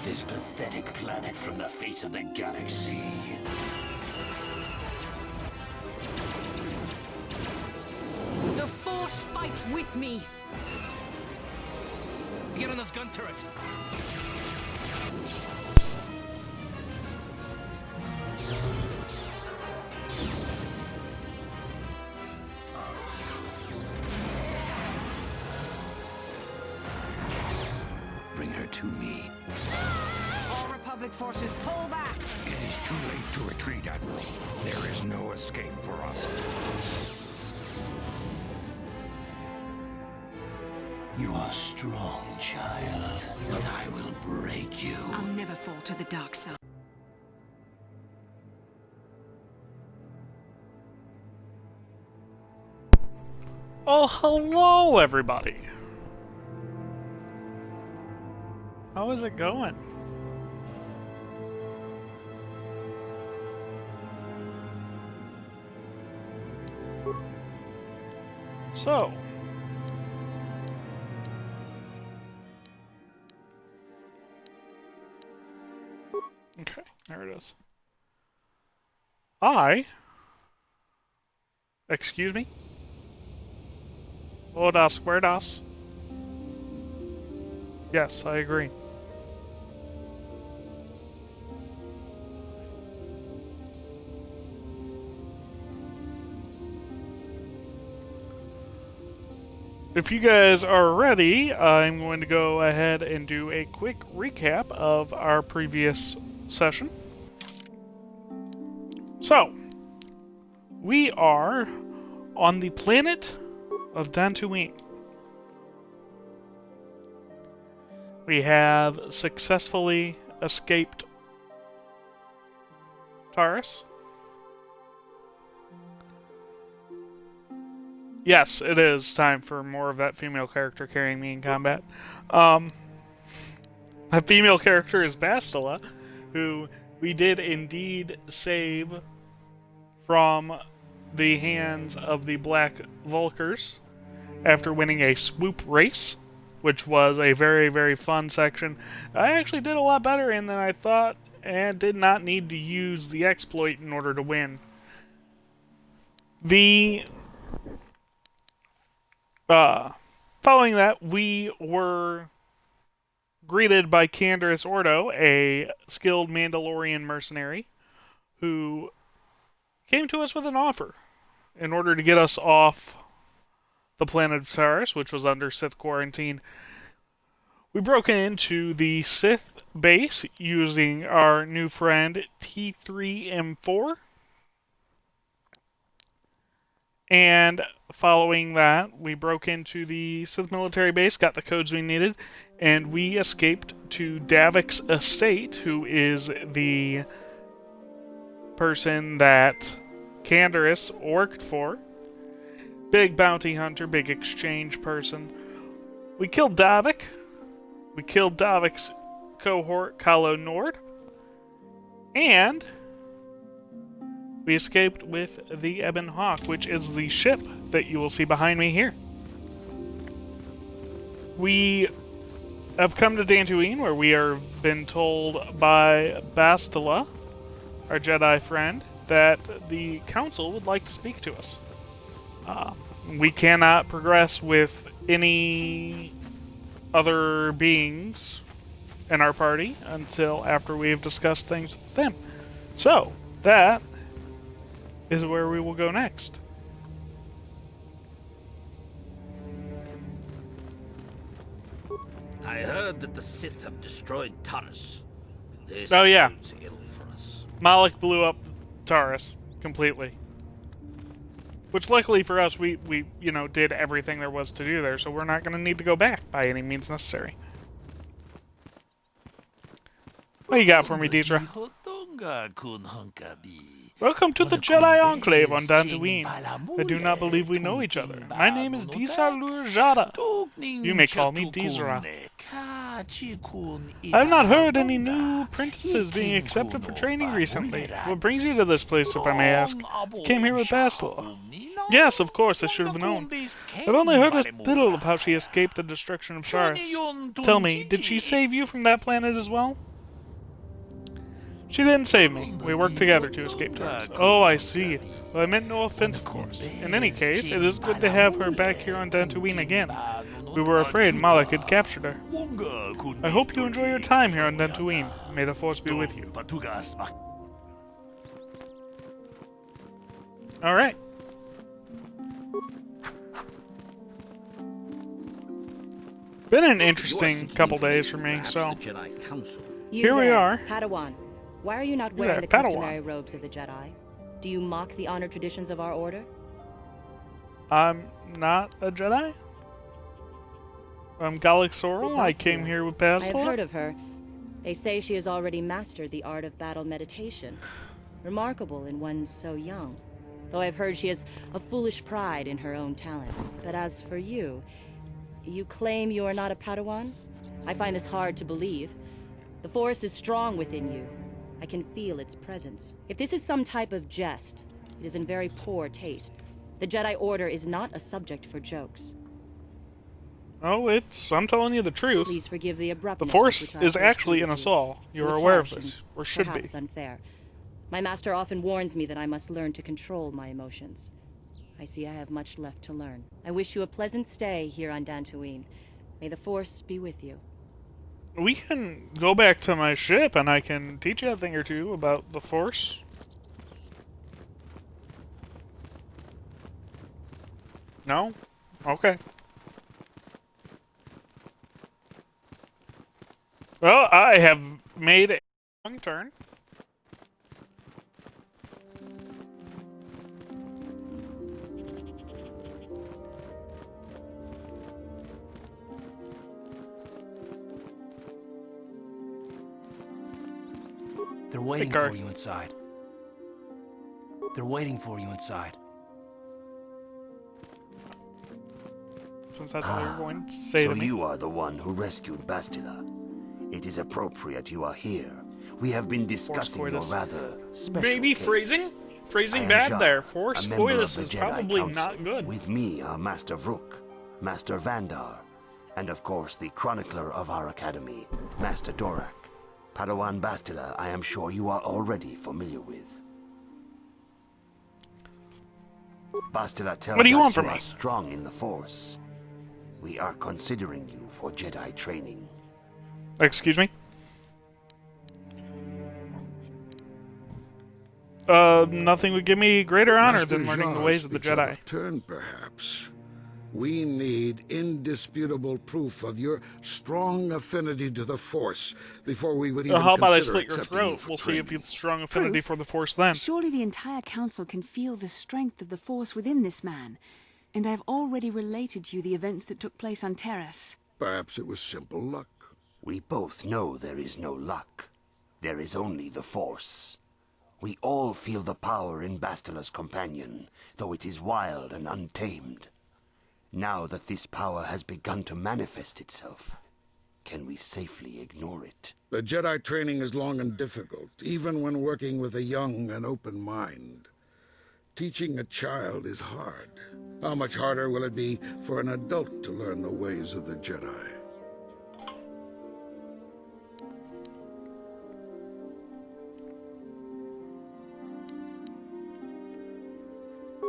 this pathetic planet from the face of the galaxy. The Force fights with me! Get on those gun turrets! Bring her to me. All Republic forces, pull back! It is too late to retreat, Admiral. There is no escape for us. You are strong, child, but I will break you. I'll never fall to the dark side. Oh, hello, everybody. How is it going? So, okay, there it is. Excuse me? Odas, square das? Yes, I agree. If you guys are ready, I'm going to go ahead and do a quick recap of our previous session. So, we are on the planet of Dantooine. We have successfully escaped Taurus. Yes, it is time for more of that female character carrying me in combat. That female character is Bastila, who we did indeed save from the hands of the Black Vulkars after winning a swoop race, which was a very, very fun section. I actually did a lot better in than I thought, and did not need to use the exploit in order to win. Following that, we were greeted by Canderous Ordo, a skilled Mandalorian mercenary, who came to us with an offer in order to get us off the planet of Taurus, which was under Sith quarantine. We broke into the Sith base using our new friend T3M4. And following that, we broke into the Sith military base, got the codes we needed, and we escaped to Davik's estate, who is the person that Canderous worked for. Big bounty hunter, big exchange person. We killed Davik. We killed Davik's cohort, Kalo Nord. And we escaped with the Ebon Hawk, which is the ship that you will see behind me here. We have come to Dantooine, where we have been told by Bastila, our Jedi friend, that the Council would like to speak to us. We cannot progress with any other beings in our party until after we have discussed things with them. So, that is where we will go next. I heard that the Sith have destroyed Taurus. This Oh, yeah. bodes ill for us. Malak blew up Taurus completely. Which, luckily for us, we did everything there was to do there, so we're not going to need to go back by any means necessary. What you got for me, Deidre? Welcome to the Jedi Enclave on Dantooine. I do not believe we know each other. My name is Disa Lurjada. You may call me Dizra. I have not heard any new apprentices being accepted for training recently. What brings you to this place, if I may ask? Came here with Bastila. Yes, of course, I should have known. I've only heard a little of how she escaped the destruction of Taurus. Tell me, did she save you from that planet as well? She didn't save me. We worked together to escape terrorists. Oh, I see. Well, I meant no offense, of course. In any case, it is good to have her back here on Dantooine again. We were afraid Malak had captured her. I hope you enjoy your time here on Dantooine. May the Force be with you. Alright. Been an interesting couple days for me, so Jedi Council. here we are. Padawan. Why are you not wearing the customary robes of the Jedi? Do you mock the honor traditions of our order? I'm not a Jedi. I'm Gallic Sorrel. I came here with I have Bastila. heard of her. They say she has already mastered the art of battle meditation. Remarkable in one so young. Though I've heard she has a foolish pride in her own talents. But as for you, you claim you are not a Padawan? I find this hard to believe. The Force is strong within you. I can feel its presence. If this is some type of jest, it is in very poor taste. The Jedi Order is not a subject for jokes. Oh, I'm telling you the truth. Please forgive the abruptness. The Force with which I is approached actually you in two. us all. It You are was aware of harsh this, and or should be. perhaps unfair. My master often warns me that I must learn to control my emotions. I see I have much left to learn. I wish you a pleasant stay here on Dantooine. May the Force be with you. We can go back to my ship and I can teach you a thing or two about the Force. No? Okay. Well, I have made a wrong turn. They're waiting Garth. for you inside. They're waiting for you inside. Since that's all you're going to say So to me. you are the one who rescued Bastila. It is appropriate you are here. We have been discussing your coitus. rather special Maybe case. phrasing? I Phrasing am bad Jacques, there. a Force member of coitus the is Jedi probably Council. not good. With me are Master Vrook, Master Vandar, and of course the chronicler of our academy, Master Dorak. Padawan Bastila, I am sure you are already familiar with. Bastila tells What do you us want from you me? are strong in the Force. We are considering you for Jedi training. Excuse me? Nothing would give me greater honor Master than learning the Jacques ways of the speaks out Jedi. of turn, perhaps. We need indisputable proof of your strong affinity to the Force before we would even How about I consider slit your accepting you throat? for We'll see if training. you have strong affinity Proof? for the Force then. Surely the entire council can feel the strength of the Force within this man. And I have already related to you the events that took place on Terrace. Perhaps it was simple luck. We both know there is no luck. There is only the Force. We all feel the power in Bastila's companion, though it is wild and untamed. Now that this power has begun to manifest itself, can we safely ignore it? The Jedi training is long and difficult, even when working with a young and open mind. Teaching a child is hard. How much harder will it be for an adult to learn the ways of the Jedi?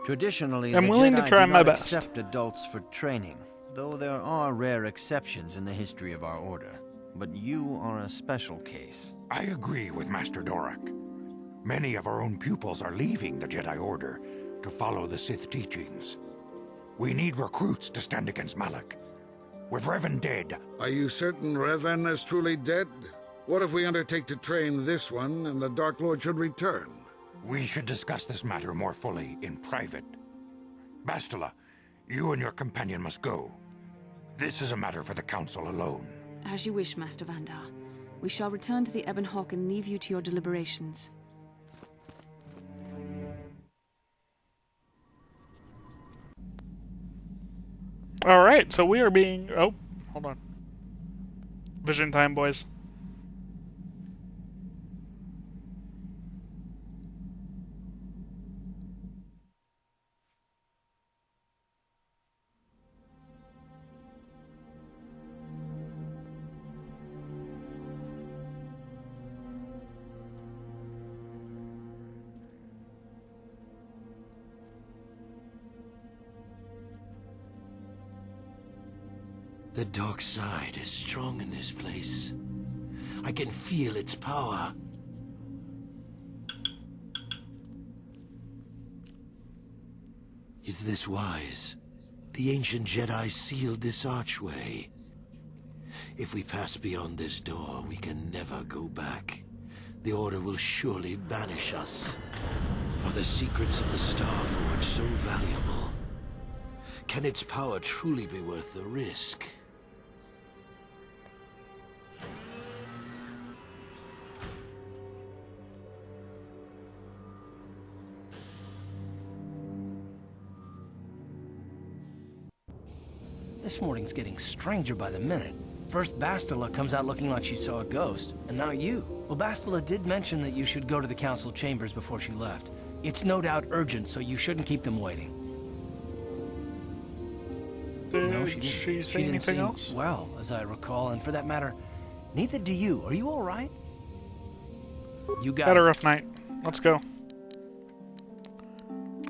Traditionally, I'm the willing to Jedi try do my not best. accept adults for training, though there are rare exceptions in the history of our order. But you are a special case. I agree with Master Dorak. Many of our own pupils are leaving the Jedi Order to follow the Sith teachings. We need recruits to stand against Malak. With Revan dead, Are you certain Revan is truly dead? What if we undertake to train this one and the Dark Lord should return? we should discuss this matter more fully in private. Bastila, you and your companion must go. This is a matter for the Council alone. As you wish, Master Vandar. We shall return to the Ebon Hawk and leave you to your deliberations. Alright, so we are being... Oh, hold on. Vision time, boys. The dark side is strong in this place. I can feel its power. Is this wise? The ancient Jedi sealed this archway. If we pass beyond this door, we can never go back. The Order will surely banish us. Are the secrets of the Star Forge so valuable? Can its power truly be worth the risk? This morning's getting stranger by the minute. First Bastila comes out looking like she saw a ghost, and now you. Well, Bastila did mention that you should go to the council chambers before she left. It's no doubt urgent, so you shouldn't keep them waiting. Did she say anything else? Well, as I recall, and for that matter, neither do you. Are you all right? You got Had a it. rough night. Let's go.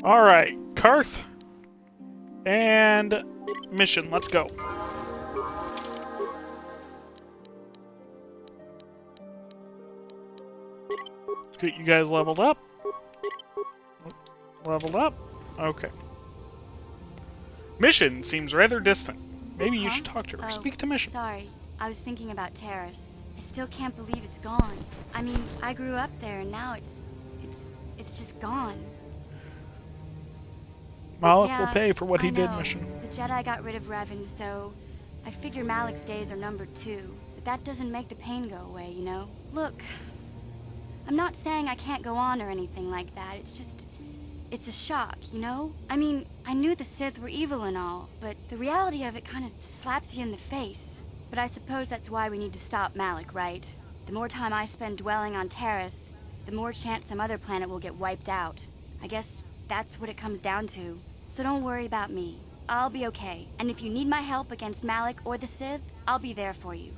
All right, Karth and mission. Let's go. Let's get you guys leveled up. Leveled up. Okay. Mission seems rather distant. Maybe you should talk to her. Oh, Speak to Mission. Sorry, I was thinking about Terrace. I still can't believe it's gone. I mean, I grew up there, and now it's just gone. Malik Yeah, will pay for what he I did, know. Mission. The Jedi got rid of Revan, so I figure Malik's days are numbered too. But that doesn't make the pain go away, you know? Look, I'm not saying I can't go on or anything like that. It's a shock, you know? I mean, I knew the Sith were evil and all, but the reality of it kind of slaps you in the face. But I suppose that's why we need to stop Malik, right? The more time I spend dwelling on Terrace, the more chance some other planet will get wiped out. I guess that's what it comes down to. So don't worry about me. I'll be okay. And if you need my help against Malik or the Sith, I'll be there for you.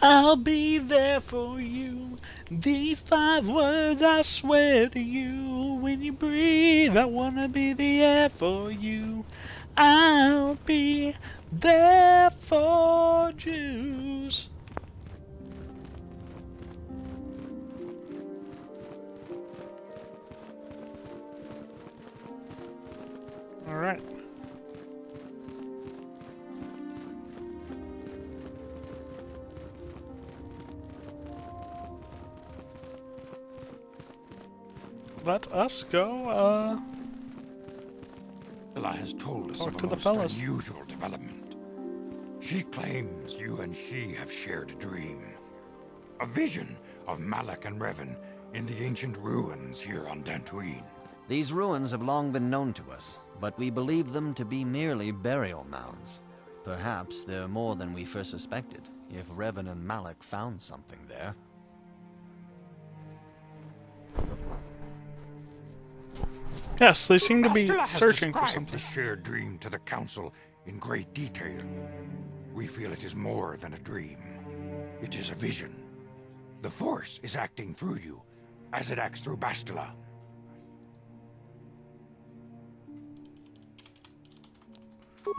I'll be there for you. These 5 words I swear to you. When you breathe, I wanna be the air for you. I'll be there for Jews. All right. Let us go, Ella has told us talk of to a the most fellas. unusual development. She claims you and she have shared a dream. A vision of Malak and Revan in the ancient ruins here on Dantooine. These ruins have long been known to us, but we believe them to be merely burial mounds. Perhaps they're more than we first suspected, if Revan and Malak found something there. Yes, they seem to be Bastila has searching for described something. the shared dream to the Council in great detail. We feel it is more than a dream. It is a vision. The Force is acting through you, as it acts through Bastila.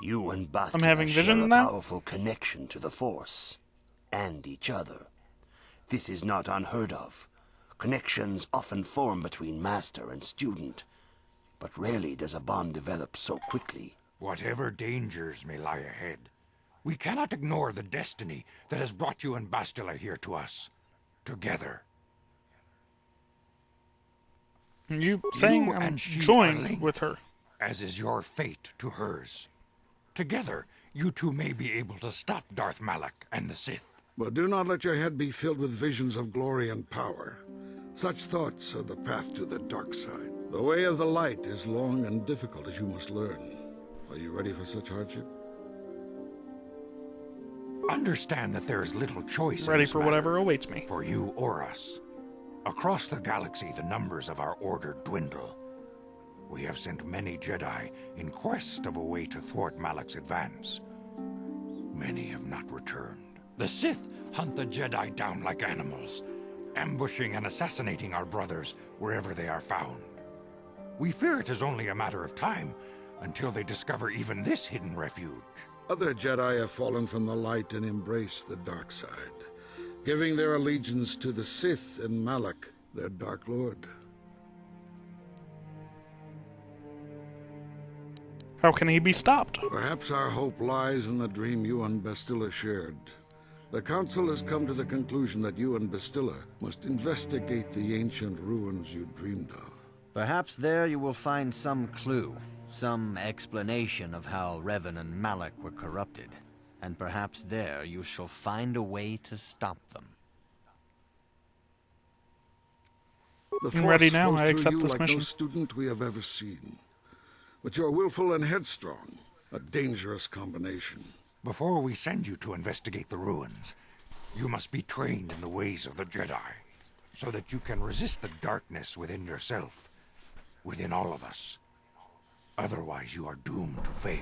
You and Bastila I'm having share visions a now? powerful connection to the Force and each other. This is not unheard of. Connections often form between master and student, but rarely does a bond develop so quickly. Whatever dangers may lie ahead, we cannot ignore the destiny that has brought you and Bastila here to us, together. You saying You I'm and she are joined linked, with her. as is your fate to hers. Together, you two may be able to stop Darth Malak and the Sith. But do not let your head be filled with visions of glory and power. Such thoughts are the path to the dark side. The way of the light is long and difficult, as you must learn. Are you ready for such hardship? Understand that there is little choice in Ready this for matter, whatever awaits me. for you or us. Across the galaxy, the numbers of our order dwindle. We have sent many Jedi in quest of a way to thwart Malak's advance. Many have not returned. The Sith hunt the Jedi down like animals, ambushing and assassinating our brothers wherever they are found. We fear it is only a matter of time until they discover even this hidden refuge. Other Jedi have fallen from the light and embraced the dark side, giving their allegiance to the Sith and Malak, their Dark Lord. How can he be stopped? Perhaps our hope lies in the dream you and Bastila shared. The Council has come to the conclusion that you and Bastila must investigate the ancient ruins you dreamed of. Perhaps there you will find some clue, some explanation of how Revan and Malak were corrupted. And perhaps there you shall find a way to stop them. The I'm ready Force now. flows I through accept you this like mission. no student we have ever seen. But you're willful and headstrong, a dangerous combination. Before we send you to investigate the ruins, you must be trained in the ways of the Jedi, so that you can resist the darkness within yourself, within all of us. Otherwise, you are doomed to fail.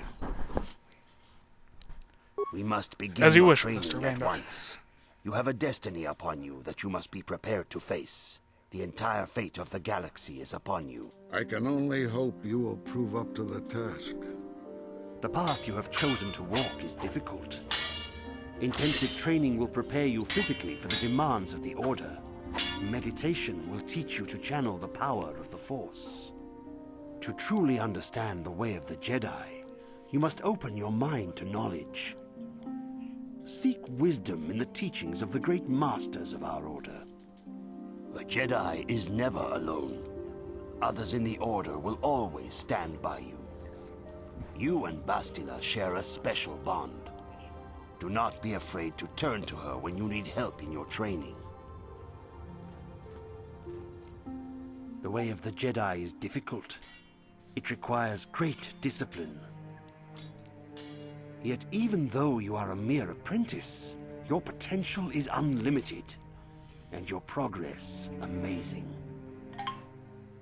We must begin As you your wish, training Mr. at Vander. once. You have a destiny upon you that you must be prepared to face. The entire fate of the galaxy is upon you. I can only hope you will prove up to the task. The path you have chosen to walk is difficult. Intensive training will prepare you physically for the demands of the Order. Meditation will teach you to channel the power of the Force. To truly understand the way of the Jedi, you must open your mind to knowledge. Seek wisdom in the teachings of the great masters of our Order. The Jedi is never alone. Others in the Order will always stand by you. You and Bastila share a special bond. Do not be afraid to turn to her when you need help in your training. The way of the Jedi is difficult. It requires great discipline. Yet even though you are a mere apprentice, your potential is unlimited, and your progress amazing.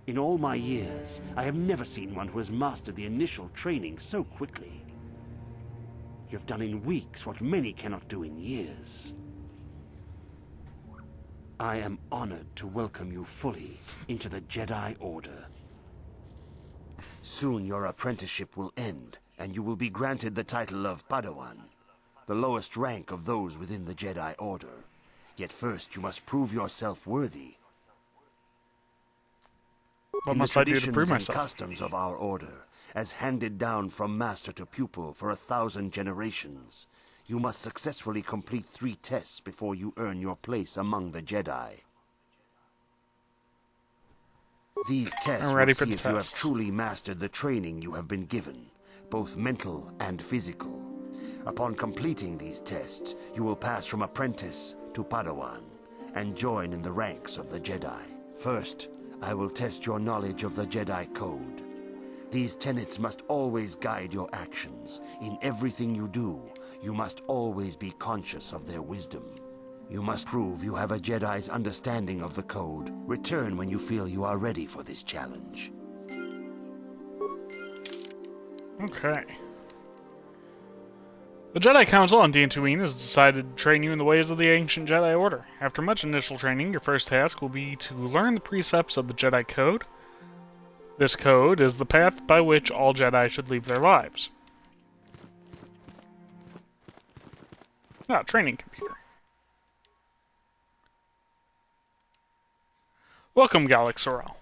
In all my years, I have never seen one who has mastered the initial training so quickly. You've done in weeks what many cannot do in years. I am honored to welcome you fully into the Jedi Order. Soon your apprenticeship will end, and you will be granted the title of Padawan, the lowest rank of those within the Jedi Order. Yet first you must prove yourself worthy. What In must the I do to traditions prove and myself? customs of our Order, as handed down from master to pupil for 1,000 generations, you must successfully complete 3 tests before you earn your place among the Jedi. These tests I'm ready will for see the if you have tests. truly mastered the training you have been given, both mental and physical. Upon completing these tests, you will pass from apprentice to Padawan, and join in the ranks of the Jedi. First, I will test your knowledge of the Jedi Code. These tenets must always guide your actions. In everything you do, you must always be conscious of their wisdom. You must prove you have a Jedi's understanding of the Code. Return when you feel you are ready for this challenge. Okay. The Jedi Council on Dantooine has decided to train you in the ways of the ancient Jedi Order. After much initial training, your first task will be to learn the precepts of the Jedi Code. This code is the path by which all Jedi should live their lives. Training computer. Welcome, Galaxorel.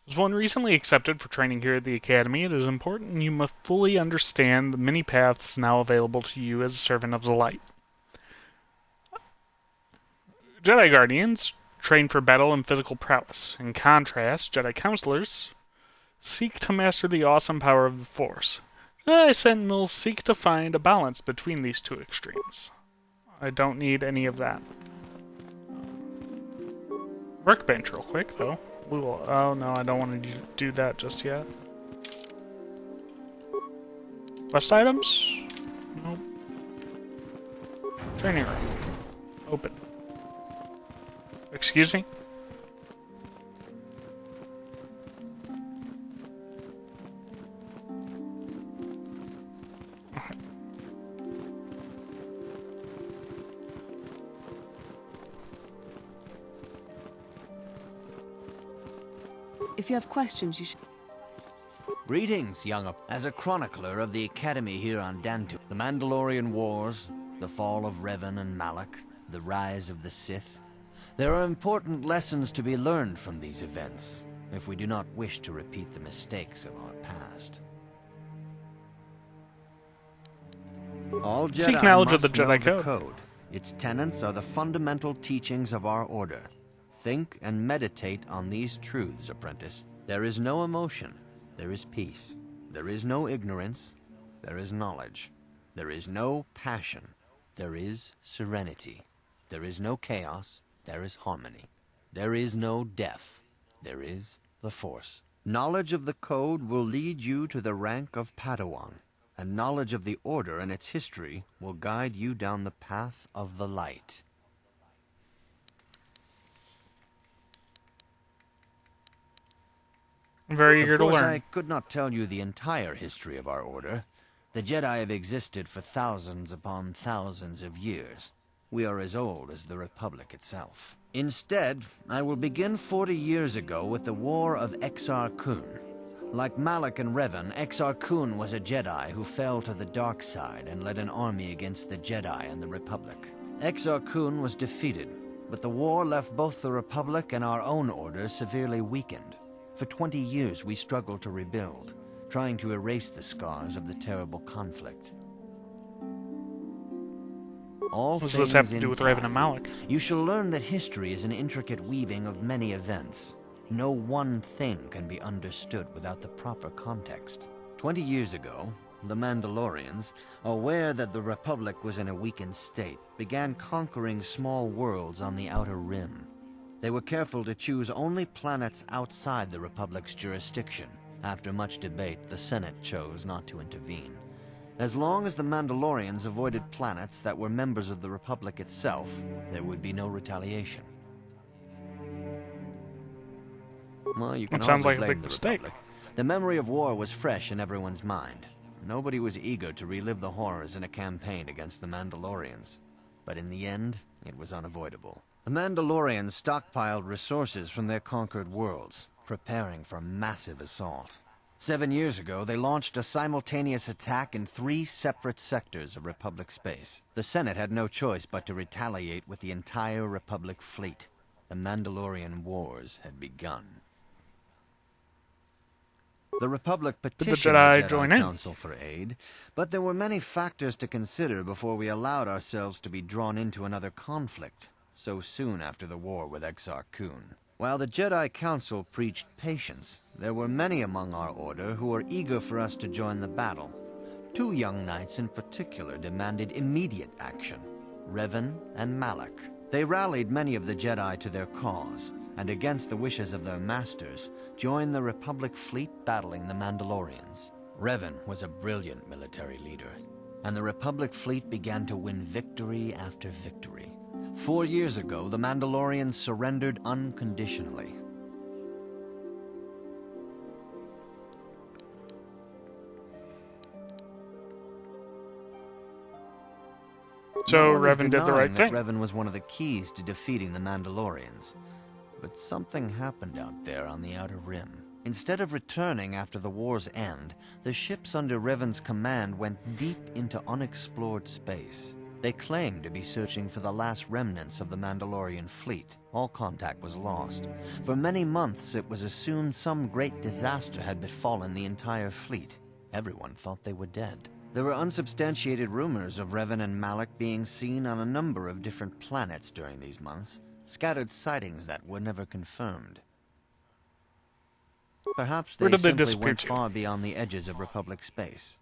As one recently accepted for training here at the Academy, it is important you must fully understand the many paths now available to you as a servant of the light. Jedi Guardians train for battle and physical prowess. In contrast, Jedi Counselors seek to master the awesome power of the Force. Jedi Sentinels seek to find a balance between these two extremes. I don't need any of that. Workbench real quick, though. We will, oh no, I don't want to do that just yet. Quest items? Nope. Training room. Open. Excuse me? Okay. If you have questions, you should... Greetings, As a chronicler of the Academy here on Dantu, the Mandalorian Wars, the fall of Revan and Malak, the rise of the Sith, there are important lessons to be learned from these events, if we do not wish to repeat the mistakes of our past. All Jedi Seek knowledge of must the Jedi know the Code. code. Its tenets are the fundamental teachings of our order. Think and meditate on these truths, apprentice. There is no emotion. There is peace. There is no ignorance. There is knowledge. There is no passion. There is serenity. There is no chaos. There is harmony. There is no death. There is the Force. Knowledge of the code will lead you to the rank of Padawan, and knowledge of the Order and its history will guide you down the path of the light. I'm very eager to Of course, learn. I could not tell you the entire history of our order. The Jedi have existed for thousands upon thousands of years. We are as old as the Republic itself. Instead, I will begin 40 years ago with the War of Exar Kun. Like Malak and Revan, Exar Kun was a Jedi who fell to the dark side and led an army against the Jedi and the Republic. Exar Kun was defeated, but the war left both the Republic and our own order severely weakened. For 20 years we struggled to rebuild, trying to erase the scars of the terrible conflict. All What does this have to things do in with time. Revan and Malak? You shall learn that history is an intricate weaving of many events. No one thing can be understood without the proper context. 20 years ago, the Mandalorians, aware that the Republic was in a weakened state, began conquering small worlds on the Outer Rim. They were careful to choose only planets outside the Republic's jurisdiction. After much debate, the Senate chose not to intervene. As long as the Mandalorians avoided planets that were members of the Republic itself, there would be no retaliation. Well, you can It sounds hardly like a blame big the mistake. Republic. The memory of war was fresh in everyone's mind. Nobody was eager to relive the horrors in a campaign against the Mandalorians. But in the end, it was unavoidable. The Mandalorians stockpiled resources from their conquered worlds, preparing for a massive assault. 7 years ago, they launched a simultaneous attack in 3 separate sectors of Republic space. The Senate had no choice but to retaliate with the entire Republic fleet. The Mandalorian Wars had begun. The Republic petitioned Jedi the join Jedi in? Council for aid, but there were many factors to consider before we allowed ourselves to be drawn into another conflict, so soon after the war with Exar Kun. While the Jedi Council preached patience, there were many among our order who were eager for us to join the battle. 2 young knights in particular demanded immediate action, Revan and Malak. They rallied many of the Jedi to their cause, and against the wishes of their masters, joined the Republic fleet battling the Mandalorians. Revan was a brilliant military leader, and the Republic fleet began to win victory after victory. 4 years ago, the Mandalorians surrendered unconditionally. So No one is Revan did the denying right that thing. Revan was one of the keys to defeating the Mandalorians. But something happened out there on the Outer Rim. Instead of returning after the war's end, the ships under Revan's command went deep into unexplored space. They claimed to be searching for the last remnants of the Mandalorian fleet. All contact was lost. For many months, it was assumed some great disaster had befallen the entire fleet. Everyone thought they were dead. There were unsubstantiated rumors of Revan and Malak being seen on a number of different planets during these months, scattered sightings that were never confirmed. Perhaps they Where did they simply disappear went to? far beyond the edges of Republic space.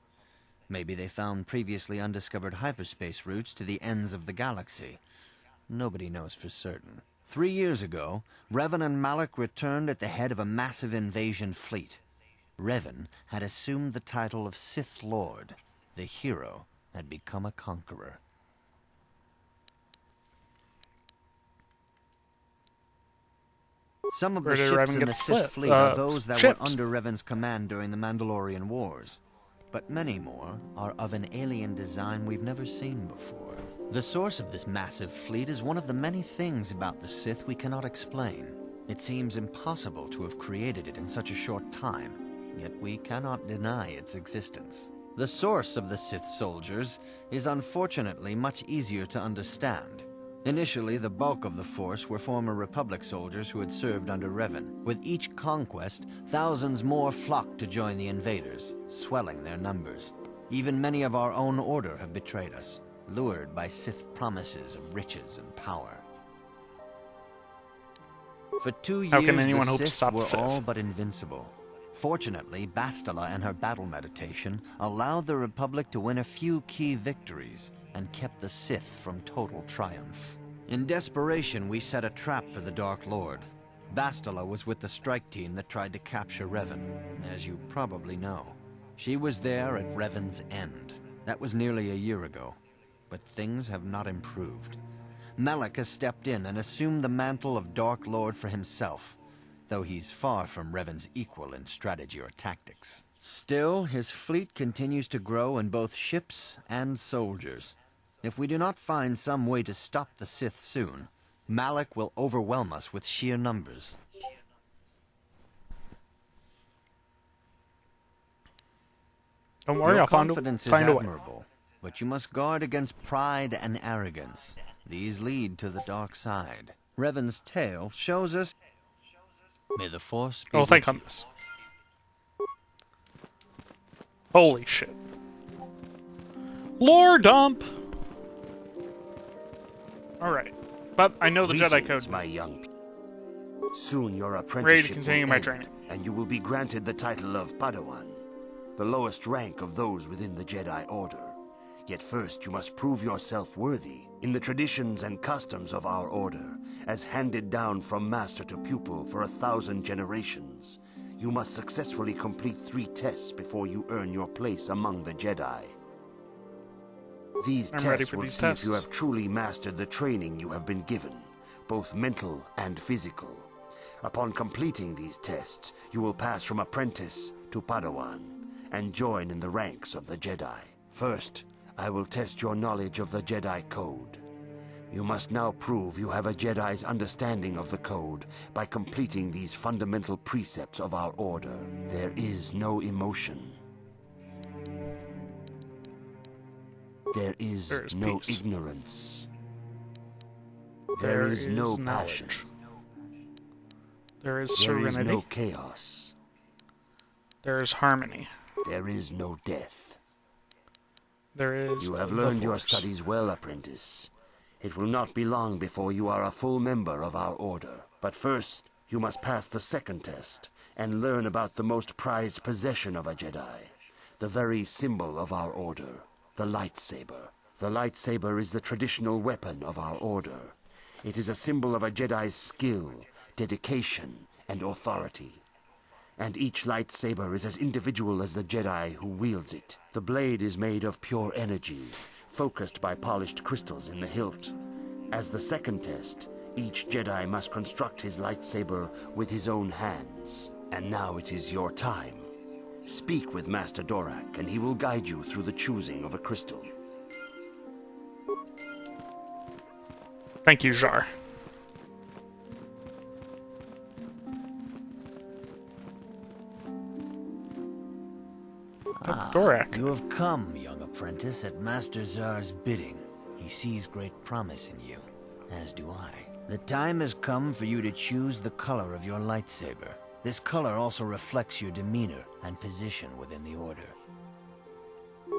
Maybe they found previously undiscovered hyperspace routes to the ends of the galaxy. Nobody knows for certain. 3 years ago, Revan and Malak returned at the head of a massive invasion fleet. Revan had assumed the title of Sith Lord. The hero had become a conqueror. Some of the Where did ships Revan in get the split? Sith fleet are those that were Ships. under Revan's command during the Mandalorian Wars. But many more are of an alien design we've never seen before. The source of this massive fleet is one of the many things about the Sith we cannot explain. It seems impossible to have created it in such a short time. yet we cannot deny its existence. The source of the Sith soldiers is unfortunately much easier to understand. Initially, the bulk of the force were former Republic soldiers who had served under Revan. With each conquest, thousands more flocked to join the invaders, swelling their numbers. Even many of our own order have betrayed us, lured by Sith promises of riches and power. For 2 years, How can anyone the hope to Sith stop the were Sith? all but invincible. Fortunately, Bastila and her battle meditation allowed the Republic to win a few key victories and kept the Sith from total triumph. In desperation, we set a trap for the Dark Lord. Bastila was with the strike team that tried to capture Revan, as you probably know. She was there at Revan's end. That was nearly a year ago, but things have not improved. Malak has stepped in and assumed the mantle of Dark Lord for himself, though he's far from Revan's equal in strategy or tactics. Still, his fleet continues to grow in both ships and soldiers. If we do not find some way to stop the Sith soon, Malak will overwhelm us with sheer numbers. Don't worry, Your I'll find confidence is a way. admirable, but you must guard against pride and arrogance. These lead to the dark side. Revan's tale shows us... May the Force be Oh, with thank you. goodness. Holy shit. Lore dump! Alright. But I know the Jedi Greetings, Code. my young. Soon your Ready to apprenticeship continue will my end, training. and you will be granted the title of Padawan, the lowest rank of those within the Jedi Order. Yet first you must prove yourself worthy in the traditions and customs of our order, as handed down from master to pupil for 1,000 generations. You must successfully complete 3 tests before you earn your place among the Jedi. These I'm ready tests for will these see if you tests. have truly mastered the training you have been given, both mental and physical. Upon completing these tests, you will pass from apprentice to Padawan and join in the ranks of the Jedi. First, I will test your knowledge of the Jedi Code. You must now prove you have a Jedi's understanding of the Code by completing these fundamental precepts of our order. There is no emotion. There is There is no peace. ignorance. There There is no is passion. knowledge. There is There is serenity. no chaos. There is harmony. There is no death. There is You have the learned your Force. studies well, apprentice. It will not be long before you are a full member of our order. But first, you must pass the second test and learn about the most prized possession of a Jedi, the very symbol of our order, the lightsaber. The lightsaber is the traditional weapon of our order. It is a symbol of a Jedi's skill, dedication, and authority. And each lightsaber is as individual as the Jedi who wields it. The blade is made of pure energy, focused by polished crystals in the hilt. As the second test, each Jedi must construct his lightsaber with his own hands. And now it is your time. Speak with Master Dorak, and he will guide you through the choosing of a crystal. Thank you, Jar. Dorak. You have come, young apprentice, at Master Zar's bidding. He sees great promise in you, as do I. The time has come for you to choose the color of your lightsaber. This color also reflects your demeanor and position within the Order.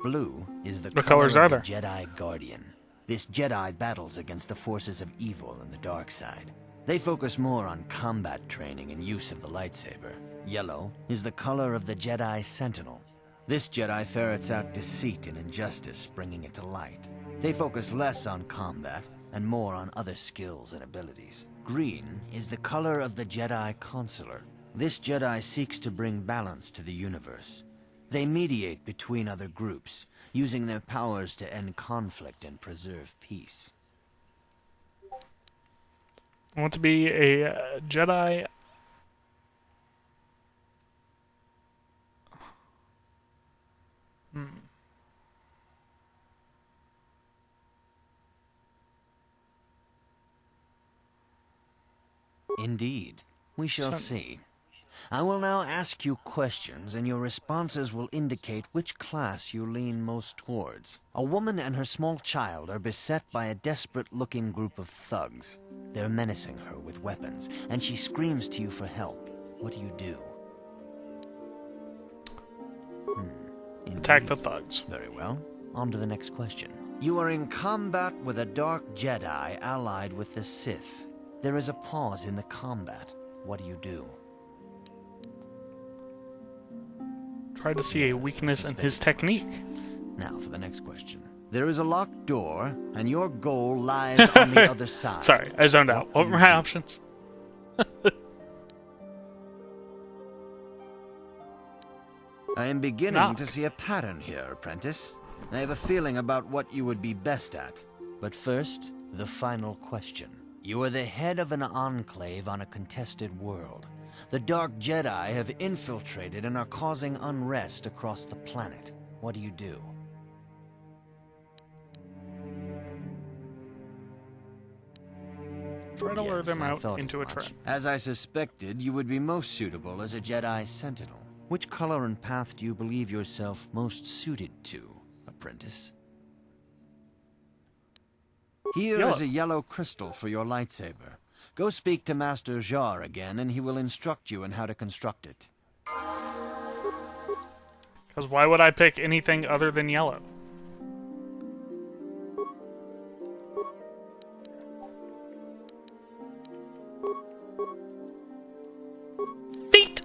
Blue is the What color colors are of the there? Jedi Guardian. This Jedi battles against the forces of evil and the dark side. They focus more on combat training and use of the lightsaber. Yellow is the color of the Jedi Sentinel. This Jedi ferrets out deceit and injustice, bringing it to light. They focus less on combat and more on other skills and abilities. Green is the color of the Jedi Consular. This Jedi seeks to bring balance to the universe. They mediate between other groups, using their powers to end conflict and preserve peace. I want to be a Jedi. Indeed. We shall Son- see. I will now ask you questions, and your responses will indicate which class you lean most towards. A woman and her small child are beset by a desperate-looking group of thugs. They're menacing her with weapons, and she screams to you for help. What do? Attack the thugs. Very well. On to the next question. You are in combat with a dark Jedi allied with the Sith. There is a pause in the combat. What do? Try to see a weakness in his technique. Now for the next question. There is a locked door, and your goal lies on the other side. Sorry, I zoned out. What were my options? I am beginning to see a pattern here, apprentice. I have a feeling about what you would be best at. But first, the final question. You are the head of an enclave on a contested world. The Dark Jedi have infiltrated and are causing unrest across the planet. What do? Try to lure them out into a trap. As I suspected, you would be most suitable as a Jedi Sentinel. Which color and path do you believe yourself most suited to, apprentice? Here is a yellow crystal for your lightsaber. Go speak to Master Jar again, and he will instruct you in how to construct it. Because why would I pick anything other than yellow? Feet!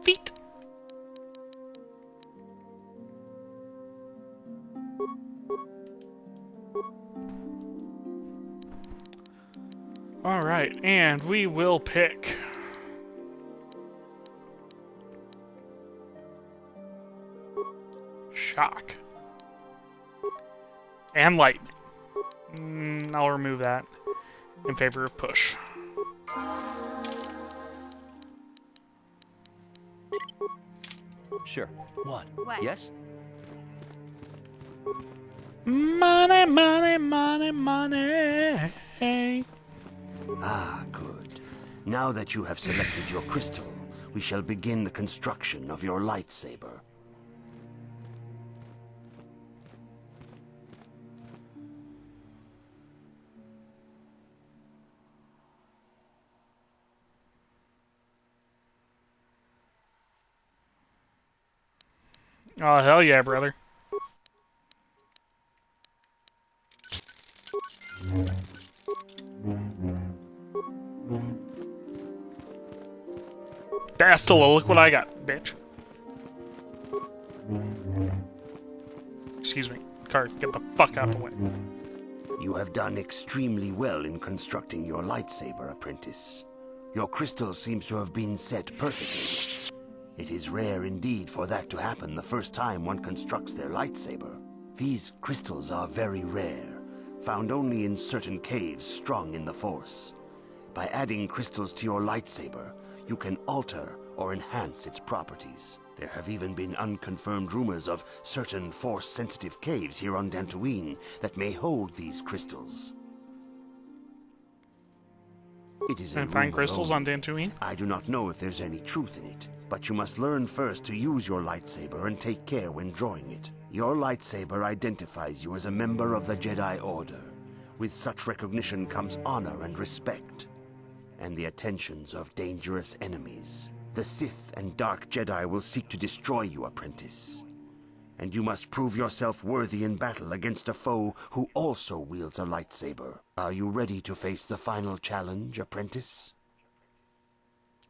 Feet! Alright, and we will pick Shock and Lightning. I'll remove that in favor of Push. Sure. What? Yes? Money, money, money, money. Ah, good. Now that you have selected your crystal, we shall begin the construction of your lightsaber. Oh, hell yeah, brother. Bastila, look what I got, bitch. Excuse me. Cars, get the fuck out of the way. You have done extremely well in constructing your lightsaber, apprentice. Your crystal seems to have been set perfectly. It is rare indeed for that to happen the first time one constructs their lightsaber. These crystals are very rare, found only in certain caves strung in the Force. By adding crystals to your lightsaber, you can alter or enhance its properties. There have even been unconfirmed rumors of certain Force-sensitive caves here on Dantooine that may hold these crystals. It is and find crystals on Dantooine? I do not know if there's any truth in it, but you must learn first to use your lightsaber and take care when drawing it. Your lightsaber identifies you as a member of the Jedi Order. With such recognition comes honor and respect, and the attentions of dangerous enemies. The Sith and Dark Jedi will seek to destroy you, apprentice. And you must prove yourself worthy in battle against a foe who also wields a lightsaber. Are you ready to face the final challenge, apprentice?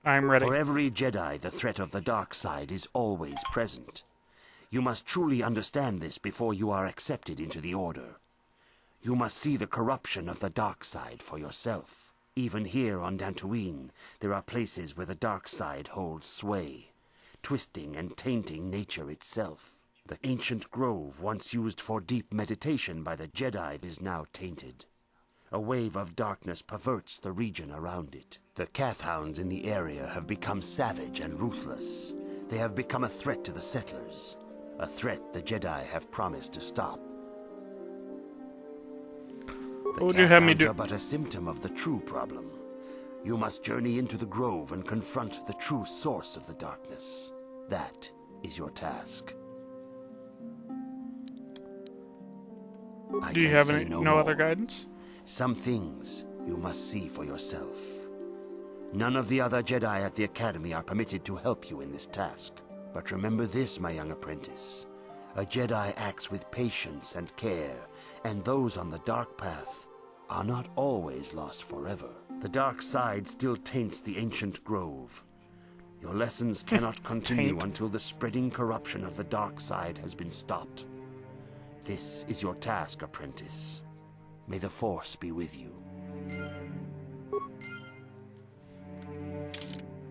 I'm ready. For every Jedi, the threat of the dark side is always present. You must truly understand this before you are accepted into the Order. You must see the corruption of the dark side for yourself. Even here on Dantooine, there are places where the dark side holds sway, twisting and tainting nature itself. The ancient grove once used for deep meditation by the Jedi is now tainted. A wave of darkness perverts the region around it. The Kathhounds in the area have become savage and ruthless. They have become a threat to the settlers, a threat the Jedi have promised to stop. What would you have me do? are but a symptom of the true problem. You must journey into the grove and confront the true source of the darkness. That is your task. Do you have any no other guidance? Some things you must see for yourself. None of the other Jedi at the Academy are permitted to help you in this task. But remember this, my young apprentice. A Jedi acts with patience and care, and those on the dark path are not always lost forever. The dark side still taints the ancient grove. Your lessons cannot continue until the spreading corruption of the dark side has been stopped. This is your task, apprentice. May the Force be with you.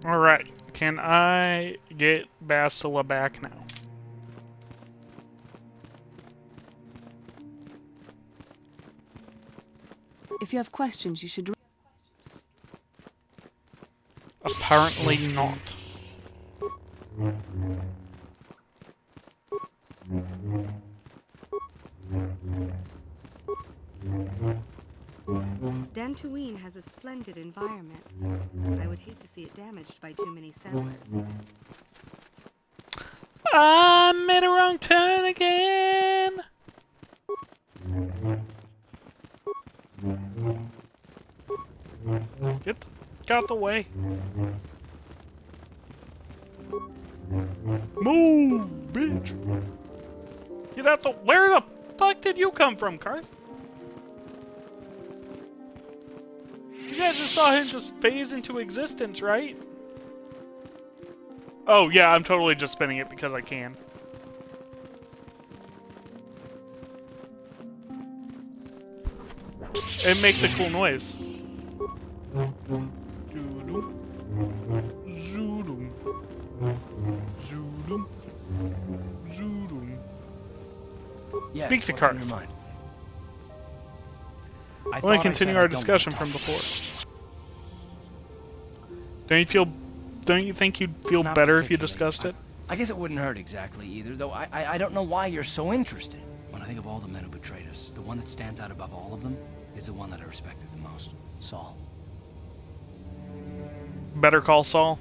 Alright, can I get Bastila back now? If you have questions, you should... Apparently not. Dantooine has a splendid environment. I would hate to see it damaged by too many settlers. I made a wrong turn again! Get out the way. Move, bitch! Get out the... Where the fuck did you come from, Karth? You guys just saw him just phase into existence, right? Oh, yeah, I'm totally just spinning it because I can. It makes a cool noise. Zoodoo. Zoodoo. Zoodoo. Zoodoo. Yes, Speak to what's on your Karth. mind? I want to continue our discussion from before. Don't you think you'd feel Not better if you particularly. discussed it? I guess it wouldn't hurt exactly either, though I don't know why you're so interested. When I think of all the men who betrayed us, the one that stands out above all of them is the one that I respected the most, Saul. Better Call Saul.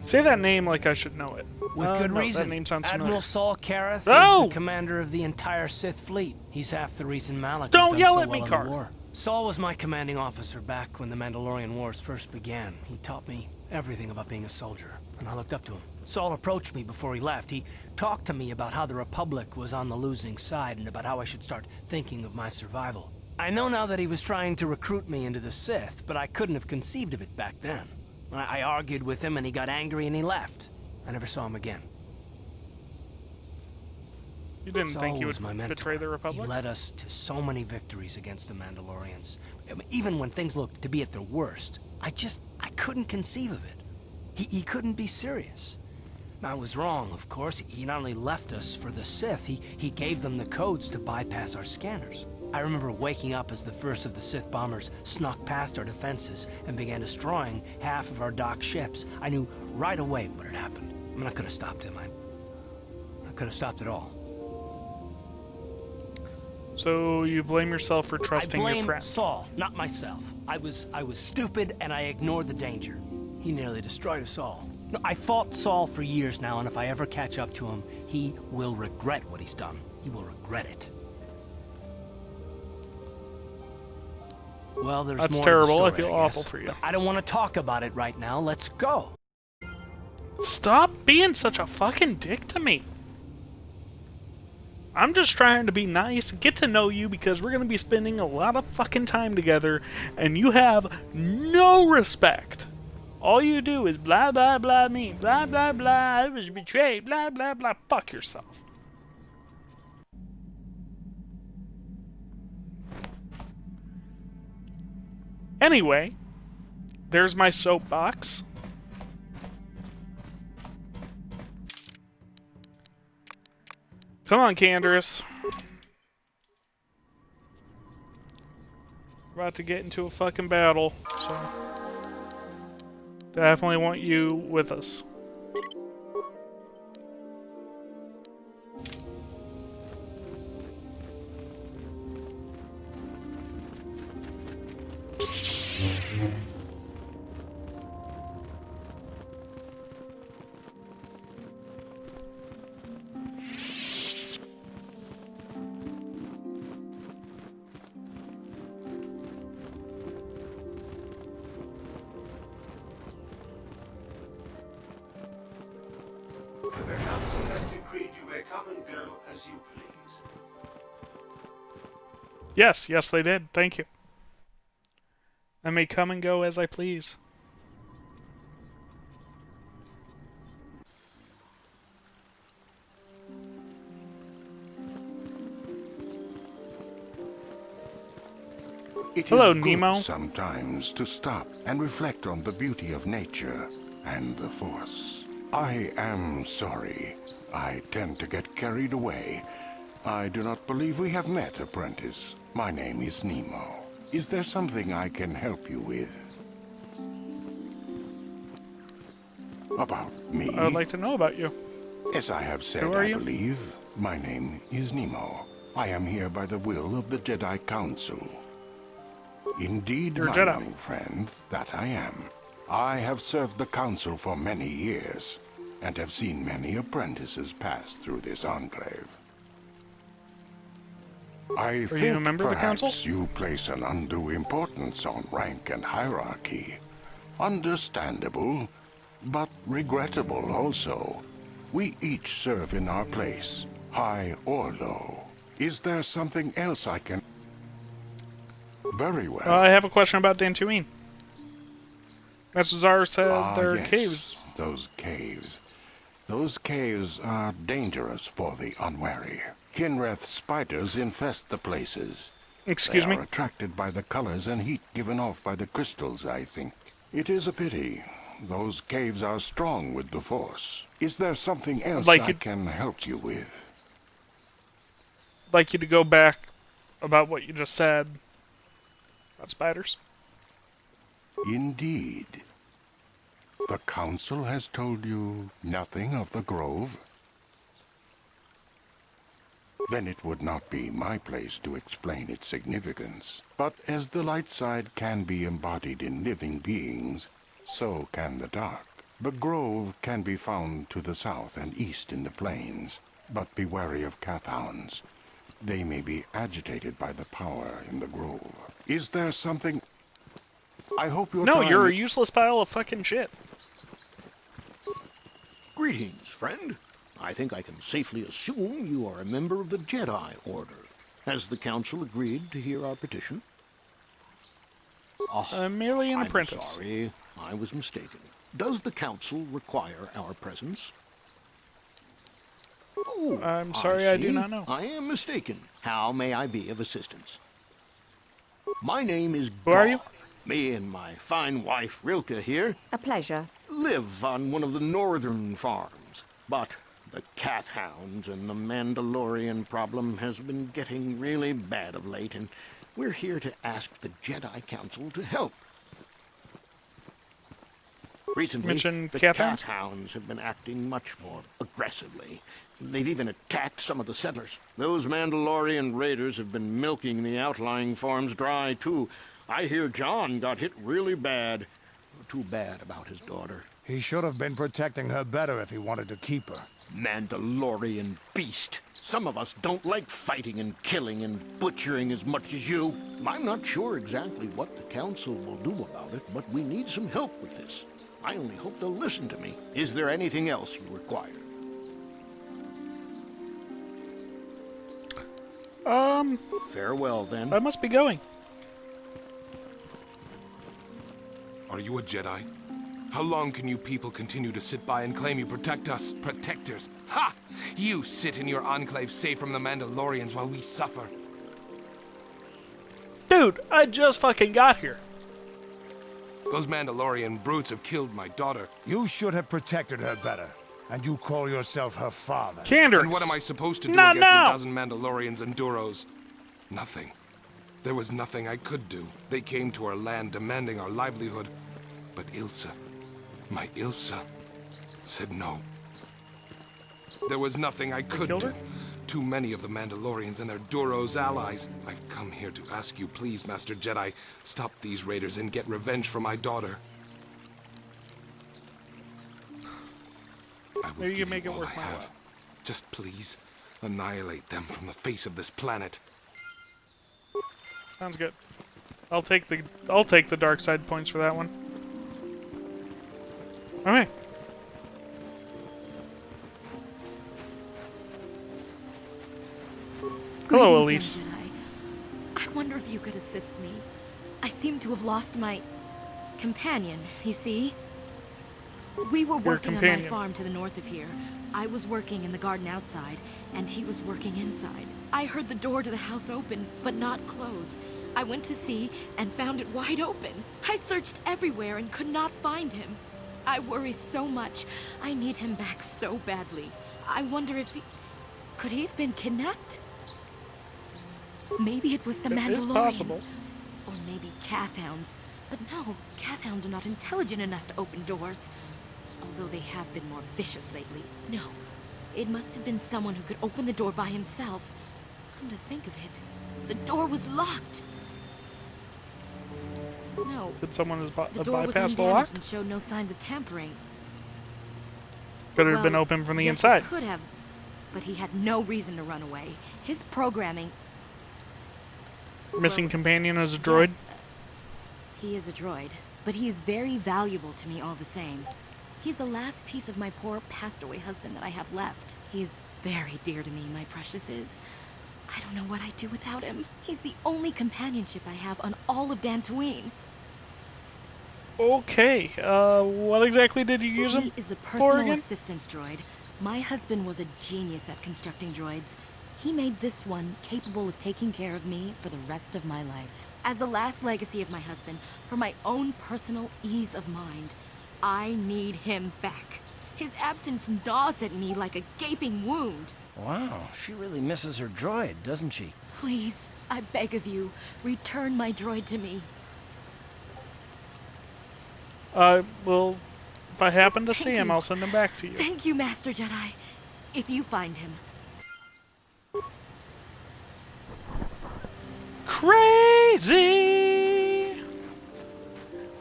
Say that name like I should know it. With good no, reason. That name sounds familiar. Admiral Saul Kareth No! is the commander of the entire Sith fleet. He's half the reason Malak Don't has done yell so at me, well in Karth. the war. Saul was my commanding officer back when the Mandalorian Wars first began. He taught me everything about being a soldier, and I looked up to him. Saul approached me before he left. He talked to me about how the Republic was on the losing side and about how I should start thinking of my survival. I know now that he was trying to recruit me into the Sith, but I couldn't have conceived of it back then. I argued with him and he got angry and he left. I never saw him again. You didn't Saul think you was would my mentor. betray the Republic? He led us to so many victories against the Mandalorians. I mean, even when things looked to be at their worst, I couldn't conceive of it. He couldn't be serious. I was wrong, of course. He not only left us for the Sith, he gave them the codes to bypass our scanners. I remember waking up as the first of the Sith bombers snuck past our defenses and began destroying half of our docked ships. I knew right away what had happened. I mean, I could have stopped him. I could have stopped it all. So you blame yourself for trusting your I blame friend? Saul, not myself. I was stupid and I ignored the danger. He nearly destroyed us all. No, I fought Saul for years now, and if I ever catch up to him, he will regret what he's done. He will regret it. Well, there's That's more terrible. To the I story, feel guess. awful for you. But I don't want to talk about it right now. Let's go. Stop being such a fucking dick to me. I'm just trying to be nice, get to know you, because we're going to be spending a lot of fucking time together, and you have no respect. All you do is blah, blah, blah me, blah, blah, blah, I was betrayed, blah, blah, blah. Fuck yourself. Anyway, there's my soapbox. Come on, Canderous. We're about to get into a fucking battle, so definitely want you with us. come and go as you please. Yes, they did. Thank you. I may come and go as I please. Hello, Nemo. Sometimes to stop and reflect on the beauty of nature and the Force. I am sorry. I tend to get carried away. I do not believe we have met, apprentice. My name is Nemo. Is there something I can help you with? About me? I would like to know about you. As I have said, I believe, my name is Nemo. I am here by the will of the Jedi Council. Indeed, my young friend, that I am. I have served the Council for many years, and have seen many apprentices pass through this enclave. I think you a member of the Council? Perhaps you place an undue importance on rank and hierarchy. Understandable, but regrettable also. We each serve in our place, high or low. Is there something else I can... Very well. I have a question about Dantooine. Master Zar said there are yes, caves. Those caves. Those caves are dangerous for the unwary. Kinreth spiders infest the places. Excuse me? They are attracted by the colors and heat given off by the crystals, I think. It is a pity. Those caves are strong with the Force. Is there something else I can help you with? I'd like you to go back about what you just said about spiders. Indeed. The Council has told you nothing of the Grove? Then it would not be my place to explain its significance. But as the light side can be embodied in living beings, so can the dark. The Grove can be found to the south and east in the plains, but be wary of Cathhounds. They may be agitated by the power in the Grove. Is there something... I hope your No, you're a useless pile of fucking shit. Greetings, friend. I think I can safely assume you are a member of the Jedi Order. Has the Council agreed to hear our petition? I'm merely an apprentice. I'm sorry, I was mistaken. Does the Council require our presence? Oh, I'm sorry, I do not know. I am mistaken. How may I be of assistance? My name is Who are you? Me and my fine wife, Rilke, here. A pleasure. Live on one of the northern farms. But the Cathhounds and the Mandalorian problem has been getting really bad of late, and we're here to ask the Jedi Council to help. Recently, the Cathhounds have been acting much more aggressively. They've even attacked some of the settlers. Those Mandalorian raiders have been milking the outlying farms dry, too. I hear John got hit really bad. Too bad about his daughter. He should have been protecting her better if he wanted to keep her. Mandalorian beast. Some of us don't like fighting and killing and butchering as much as you. I'm not sure exactly what the Council will do about it, but we need some help with this. I only hope they'll listen to me. Is there anything else you require? Farewell, then. I must be going. Are you a Jedi? How long can you people continue to sit by and claim you protect us? Protectors? Ha! You sit in your enclave safe from the Mandalorians while we suffer. Dude, I just fucking got here. Those Mandalorian brutes have killed my daughter. You should have protected her better. And you call yourself her father. Candor. And what am I supposed to do against a dozen Mandalorians and Duros? Nothing. There was nothing I could do. They came to our land demanding our livelihood. But Ilsa, my Ilsa, said no. There was nothing I could do. Too many of the Mandalorians and their Duros allies. I've come here to ask you, please, Master Jedi, stop these raiders and get revenge for my daughter. I will Maybe you give can make it all worth I my have. while. Just please, annihilate them from the face of this planet. Sounds good. I'll take the dark side points for that one. Okay. Hello, Greetings, Elise. young Jedi. I wonder if you could assist me. I seem to have lost my companion, you see? We were working on my farm to the north of here. I was working in the garden outside, and he was working inside. I heard the door to the house open, but not close. I went to see and found it wide open. I searched everywhere and could not find him. I worry so much. I need him back so badly. I wonder if he... Could he have been kidnapped? Maybe it was the Mandalorians. Or maybe Cathhounds. But no, Cathhounds are not intelligent enough to open doors. Although they have been more vicious lately. No, it must have been someone who could open the door by himself. Come to think of it, the door was locked. No, Did someone the door was bypass the lock? undamaged and showed no signs of tampering. Could it have been open from the yes, inside? It could have, but he had no reason to run away. His programming... Missing companion as a droid? Yes, he is a droid, but he is very valuable to me all the same. He's the last piece of my poor passed-away husband that I have left. He is very dear to me, my precious is. I don't know what I'd do without him. He's the only companionship I have on all of Dantooine. Okay, what exactly did you use him He is a for personal again? assistance droid. My husband was a genius at constructing droids. He made this one capable of taking care of me for the rest of my life. As the last legacy of my husband, for my own personal ease of mind, I need him back. His absence gnaws at me like a gaping wound. Wow, she really misses her droid, doesn't she? Please, I beg of you, return my droid to me. Well, if I happen to see him, I'll send him back to you. Thank you, Master Jedi. If you find him. Crazy!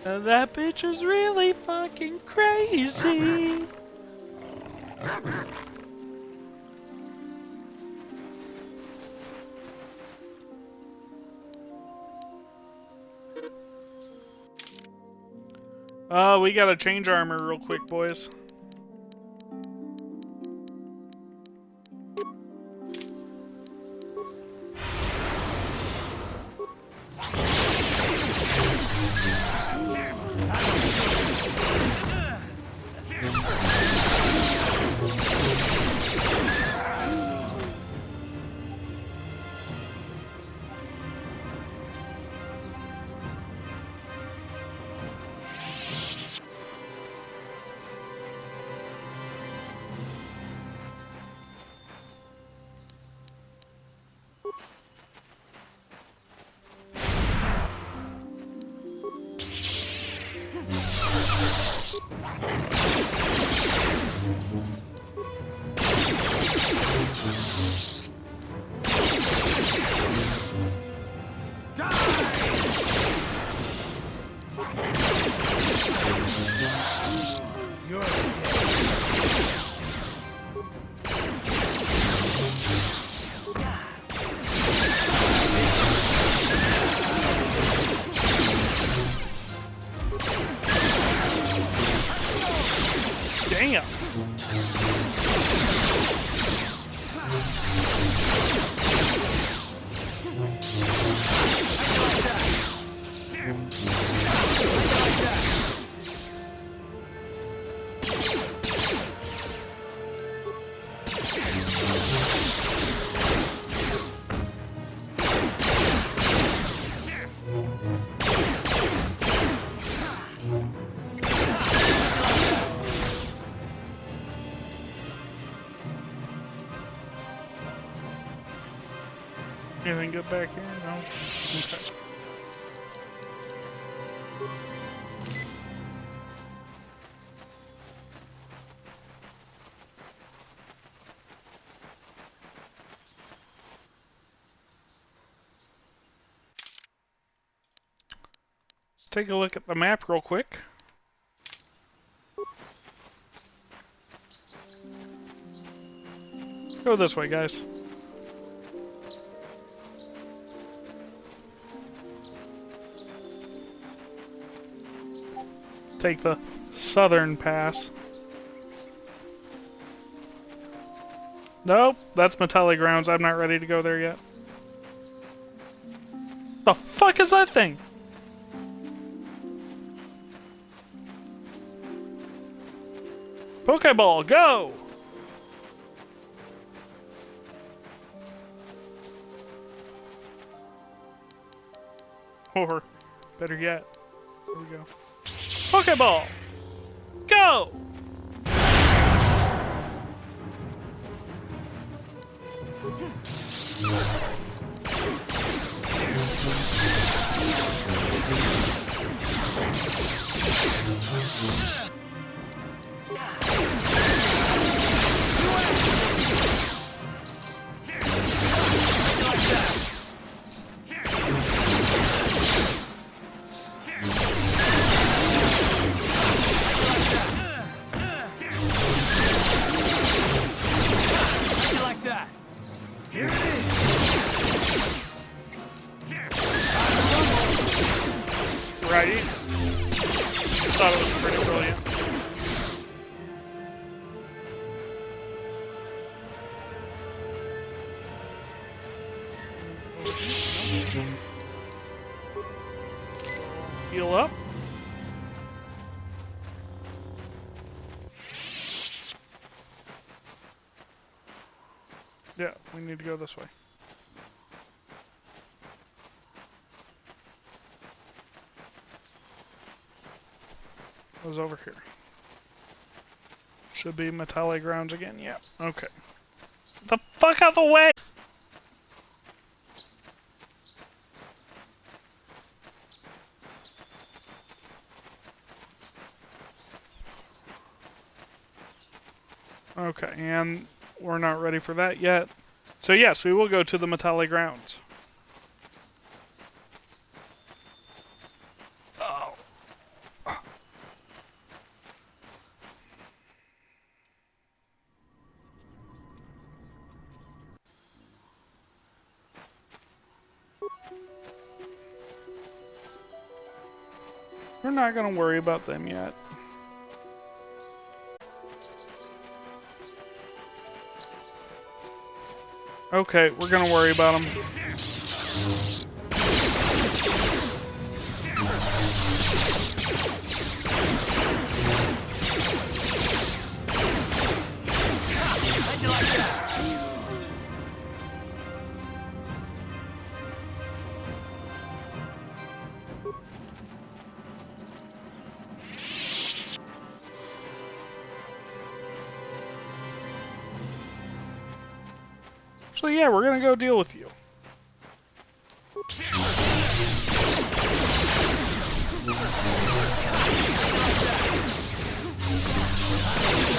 That bitch is really fucking crazy! We gotta change armor real quick, boys. Damn. Anything good back here? No? Okay. Let's take a look at the map real quick. Let's go this way, guys. Take the southern pass. Nope, that's Metallic Grounds. I'm not ready to go there yet. The fuck is that thing? Pokeball, go! Or, better yet, here we go. Pokeball, go! Right? Thought it was pretty brilliant. Heal up. Yeah, we need to go this way. Was over here. Should be metallic grounds again. Yeah. Okay. The fuck out the way! Okay, and we're not ready for that yet. So yes, we will go to the metallic grounds. We're not going to worry about them yet. Okay, we're going to worry about them. So yeah, we're gonna go deal with you.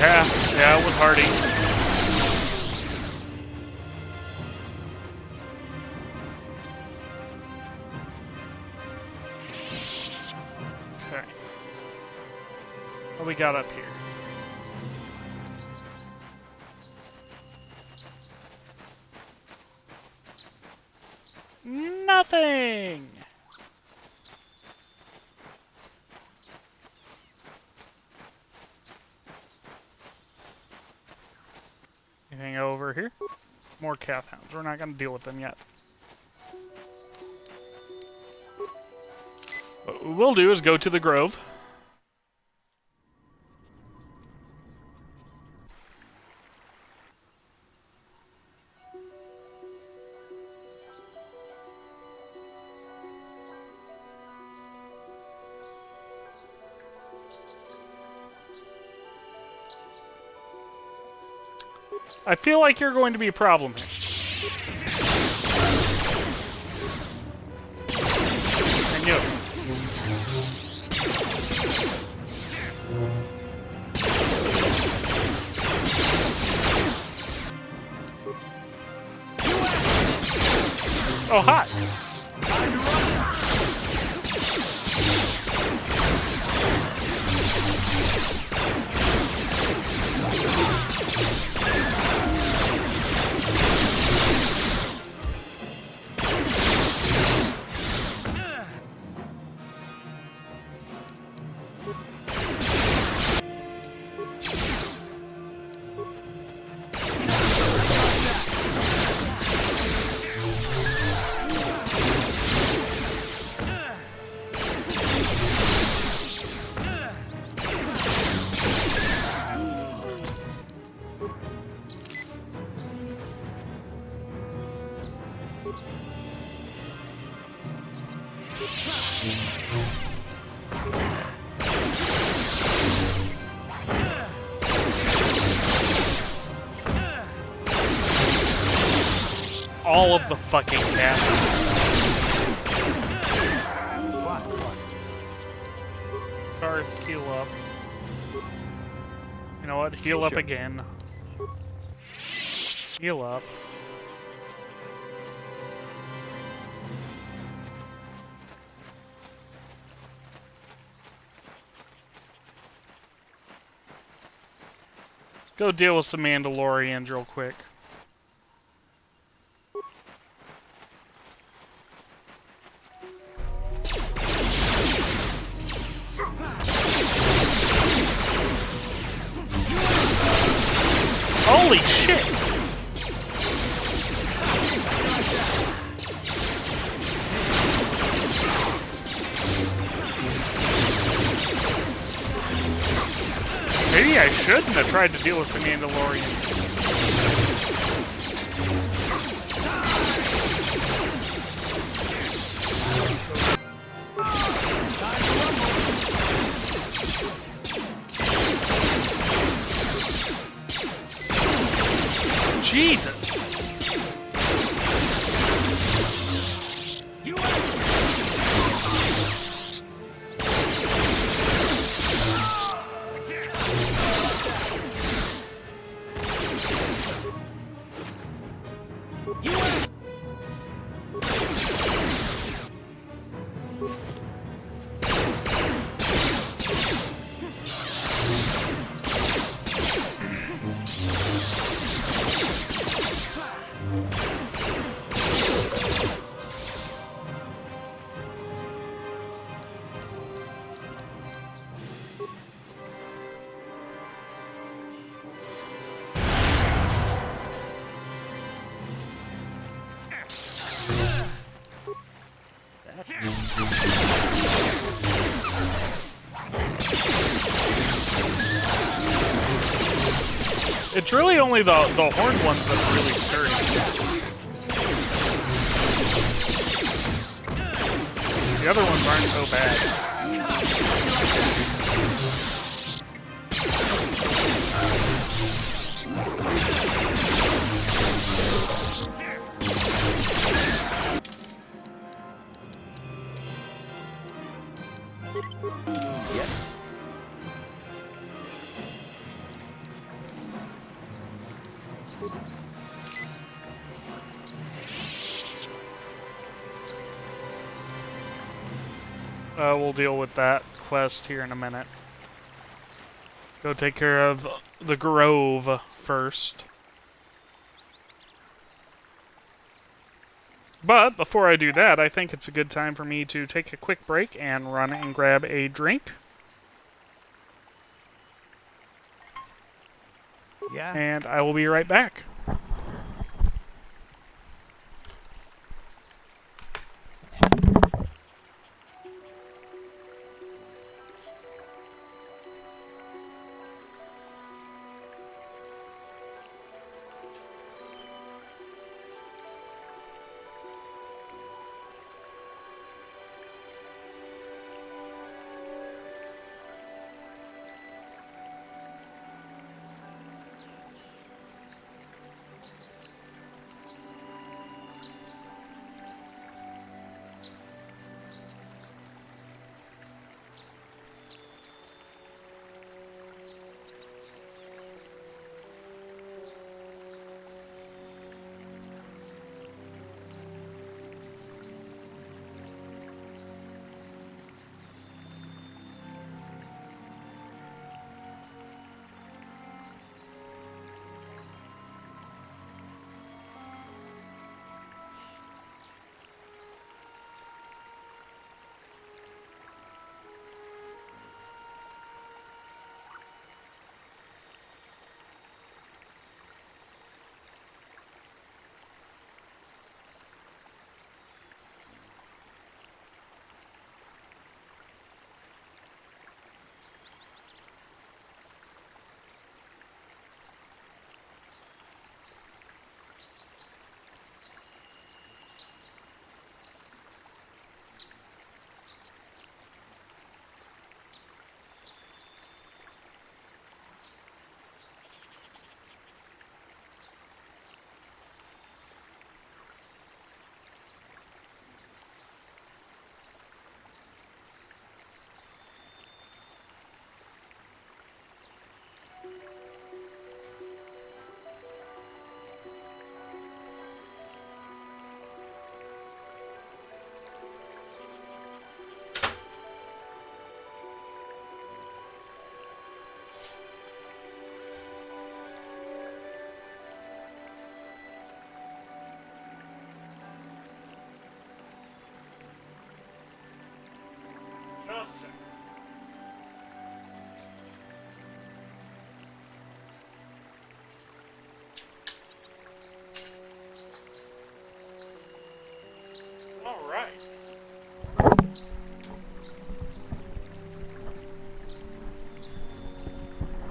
Yeah, it was hardy. Okay. What we got up here? Nothing! Anything over here? More Cath Hounds. We're not going to deal with them yet. What we will do is go to the Grove. I feel like you're going to be a problem here. And you. Oh, hi. All of the fucking captains. Darth, heal up. You know what? Heal up again. Heal up. Go deal with some Mandalorians real quick. Holy shit! Maybe I shouldn't have tried to deal with some Mandalorians. Jesus! It's really only the horned ones that are really sturdy. The other ones aren't so bad. We'll deal with that quest here in a minute. Go take care of the Grove first. But before I do that, I think it's a good time for me to take a quick break and run and grab a drink. Yeah. And I will be right back. Just all right.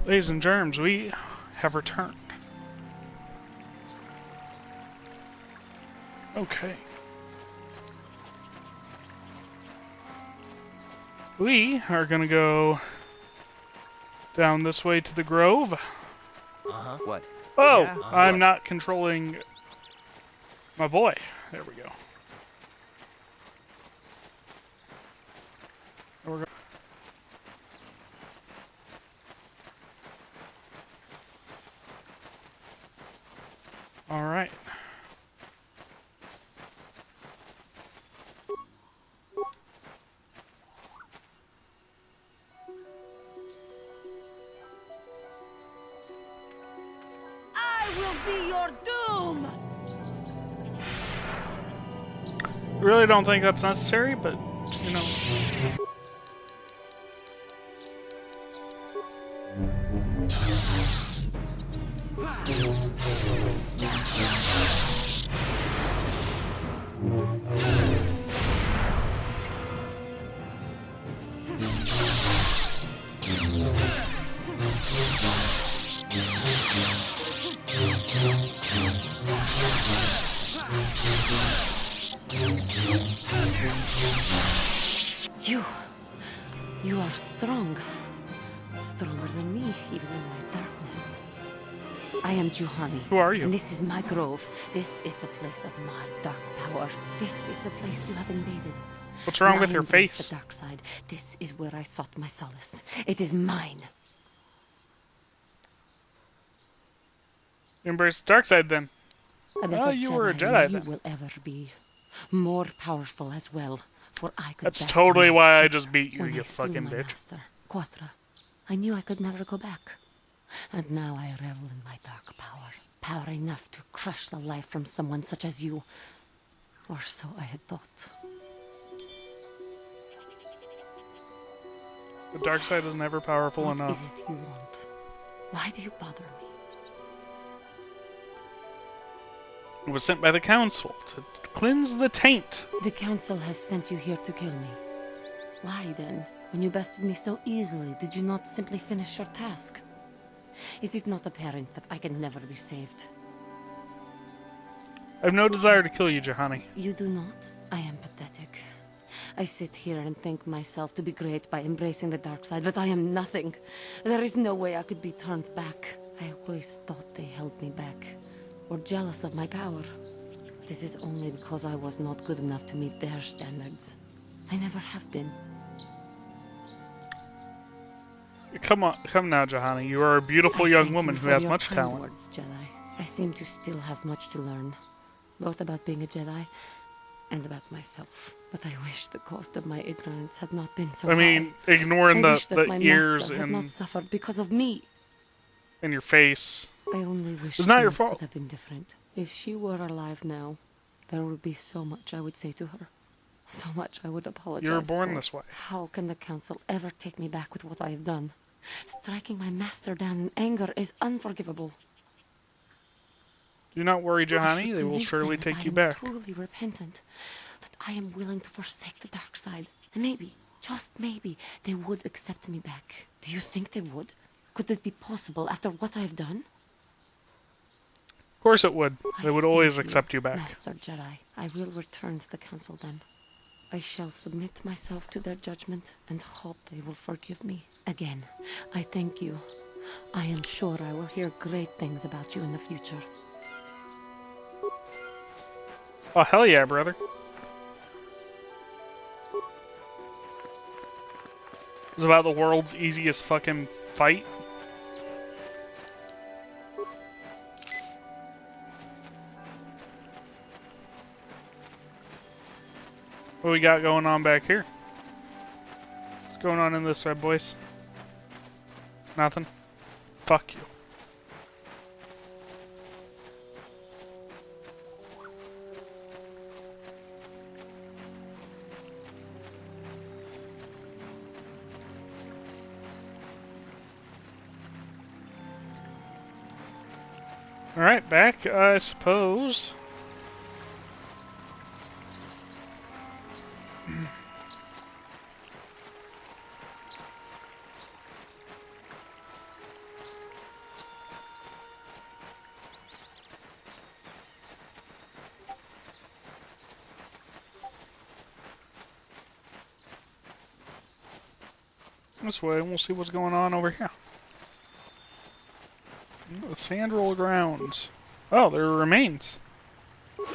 Ladies and germs, we have returned. Okay. We are gonna go down this way to the grove. Uh-huh. What? Oh, Yeah, I'm what? not controlling my boy. There we go. We're go All right. I will be your doom! Really don't think that's necessary, but, you know. You are strong. Stronger than me, even in my darkness. I am Juhani. Who are you? And this is my grove. This is the place of my dark power. This is the place you have invaded. What's wrong And with I your embrace face? The dark side. This is where I sought my solace. It is mine. Embrace the dark side then. A better You were a than Jedi you then. will ever be. More powerful as well. For I could That's best totally not why I teach just beat you, when you I slew fucking my bitch. master, Quatra. I knew I could never go back. And now I revel in my dark power. Power enough to crush the life from someone such as you. Or so I had thought. The dark side is never powerful What enough. is it you want? Why do you bother me? It was sent by the council to cleanse the taint. The council has sent you here to kill me. Why then, when you bested me so easily, did you not simply finish your task? Is it not apparent that I can never be saved? I have no desire to kill you, Juhani. You do not? I am pathetic. I sit here and think myself to be great by embracing the dark side, but I am nothing. There is no way I could be turned back. I always thought they held me back, or jealous of my power. This is only because I was not good enough to meet their standards. I never have been. Come on, come now, Juhani. You are a beautiful young woman who has much talent. Words, Jedi. I seem to still have much to learn, both about being a Jedi and about myself. But I wish the cost of my ignorance had not been so I mean, high. ignoring I wish that the my ears master had and not suffered because of me. in your face. I only wish It's not your things fault. could have been different. If she were alive now, there would be so much I would say to her. So much I would apologize You were born for. this way. How can the council ever take me back with what I have done? Striking my master down in anger is unforgivable. Do not worry, I should Juhani. They will convince surely them that take I you am back. truly repentant, that I am willing to forsake the dark side, and maybe, just maybe, they would accept me back. Do you think they would? Could it be possible after what I have done? Of course it would. They would always Thank accept you back. Master Jedi, I will return to the council then. I shall submit myself to their judgment and hope they will forgive me. Again, I thank you. I am sure I will hear great things about you in the future. Oh, hell yeah, brother. It was about the world's easiest fucking fight. What we got going on back here? What's going on in this side, boys? Nothing? Fuck you. Alright, back, I suppose. This way, and we'll see what's going on over here. The Sandroll grounds. Oh, there are remains. I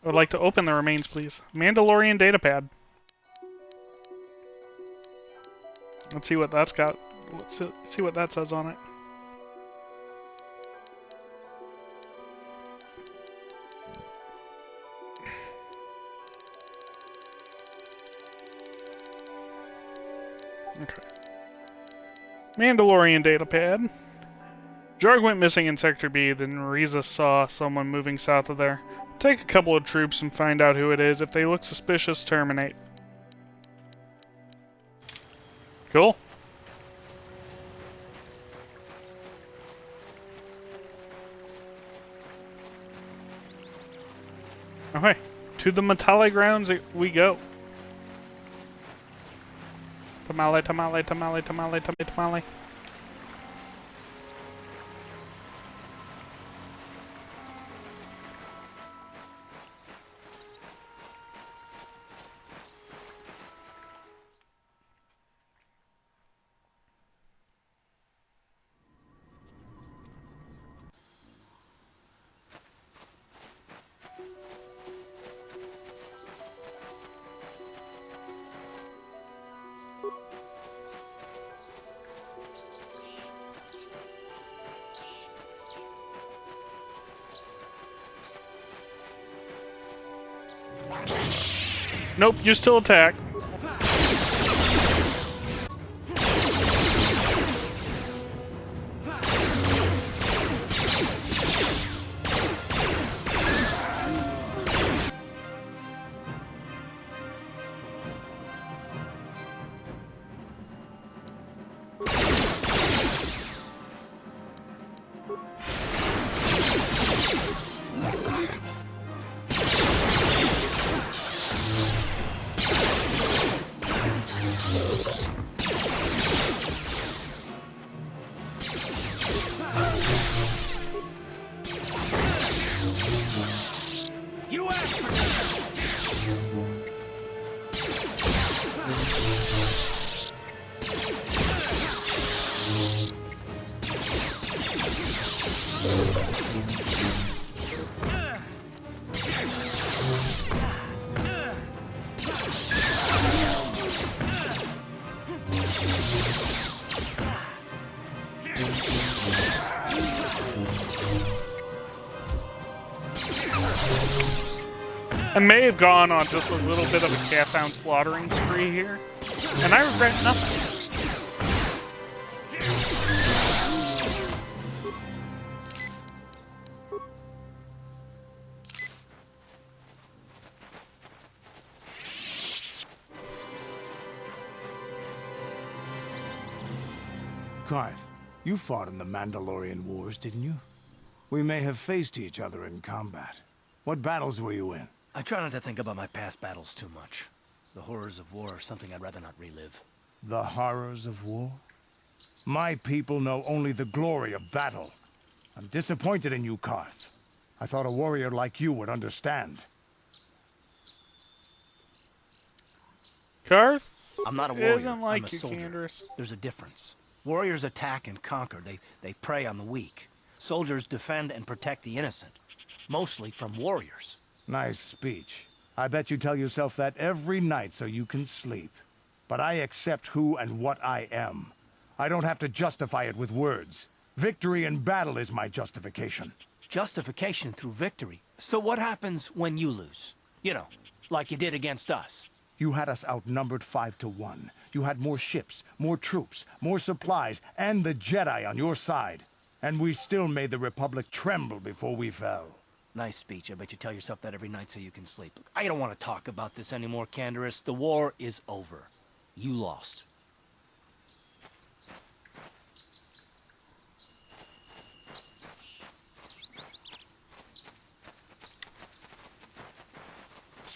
would like to open the remains, please. Mandalorian Datapad. Let's see what that's got. Let's see what that says on it. Okay. Mandalorian Datapad. Jarg went missing in Sector B, then Riza saw someone moving south of there. Take a couple of troops and find out who it is. If they look suspicious, terminate. Cool. Okay, to the Matale grounds we go. Tamale, tamale, tamale, tamale, tamale, tamale. Nope, you still attack. I may have gone on just a little bit of a cat-found slaughtering spree here, and I regret nothing. Karth, you fought in the Mandalorian Wars, didn't you? We may have faced each other in combat. What battles were you in? I try not to think about my past battles too much. The horrors of war are something I'd rather not relive. The horrors of war? My people know only the glory of battle. I'm disappointed in you, Karth. I thought a warrior like you would understand. Karth? I'm not a warrior. Isn't like I'm a you, soldier. Candace. There's a difference. Warriors attack and conquer. They prey on the weak. Soldiers defend and protect the innocent. Mostly from warriors. Nice speech. I bet you tell yourself that every night so you can sleep. But I accept who and what I am. I don't have to justify it with words. Victory in battle is my justification. Justification through victory. So what happens when you lose? You know, like you did against us. You had us outnumbered 5-1. You had more ships, more troops, more supplies, and the Jedi on your side. And we still made the Republic tremble before we fell. Nice speech. I bet you tell yourself that every night so you can sleep. I don't want to talk about this anymore, Candace. The war is over. You lost.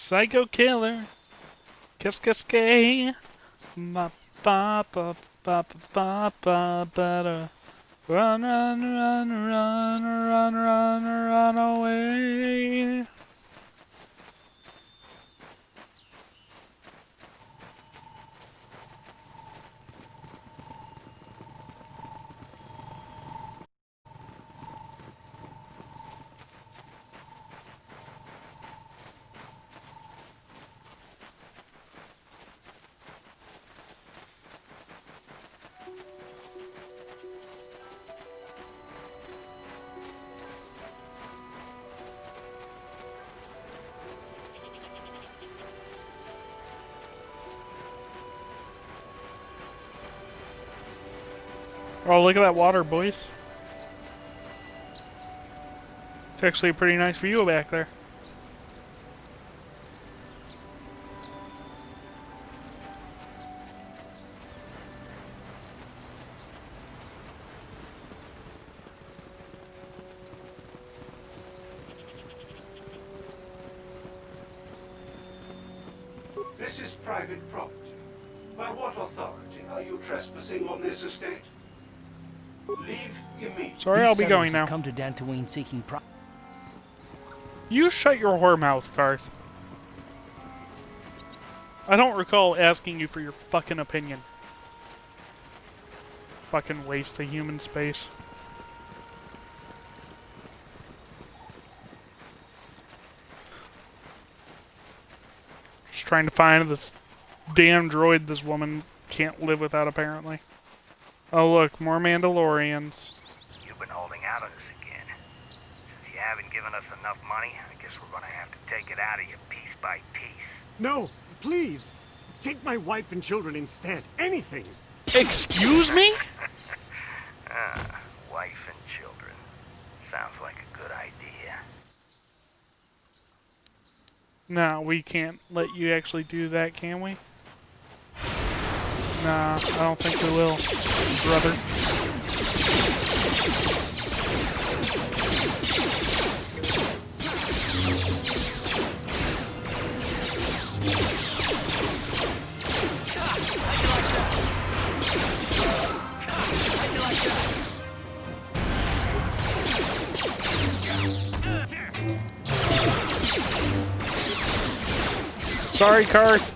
Psycho killer. Kiss kiss gay. Ba ba ba ba ba ba ba. Run run run run run run run away. Oh, look at that water, boys. It's actually a pretty nice view back there. This is private property. By what authority are you trespassing on this estate? Leave immediately. Sorry, I'll be going now. Come to Dantooine seeking You shut your whore mouth, Garth. I don't recall asking you for your fucking opinion. Fucking waste of human space. Just trying to find this damn droid this woman can't live without, apparently. Oh look, more Mandalorians. You've been holding out on us again. Since you haven't given us enough money, I guess we're gonna have to take it out of you piece by piece. No, please. Take my wife and children instead. Anything. Excuse me? Wife and children. Sounds like a good idea. No, we can't let you actually do that, can we? Nah, I don't think we will, brother. Sorry, Karth.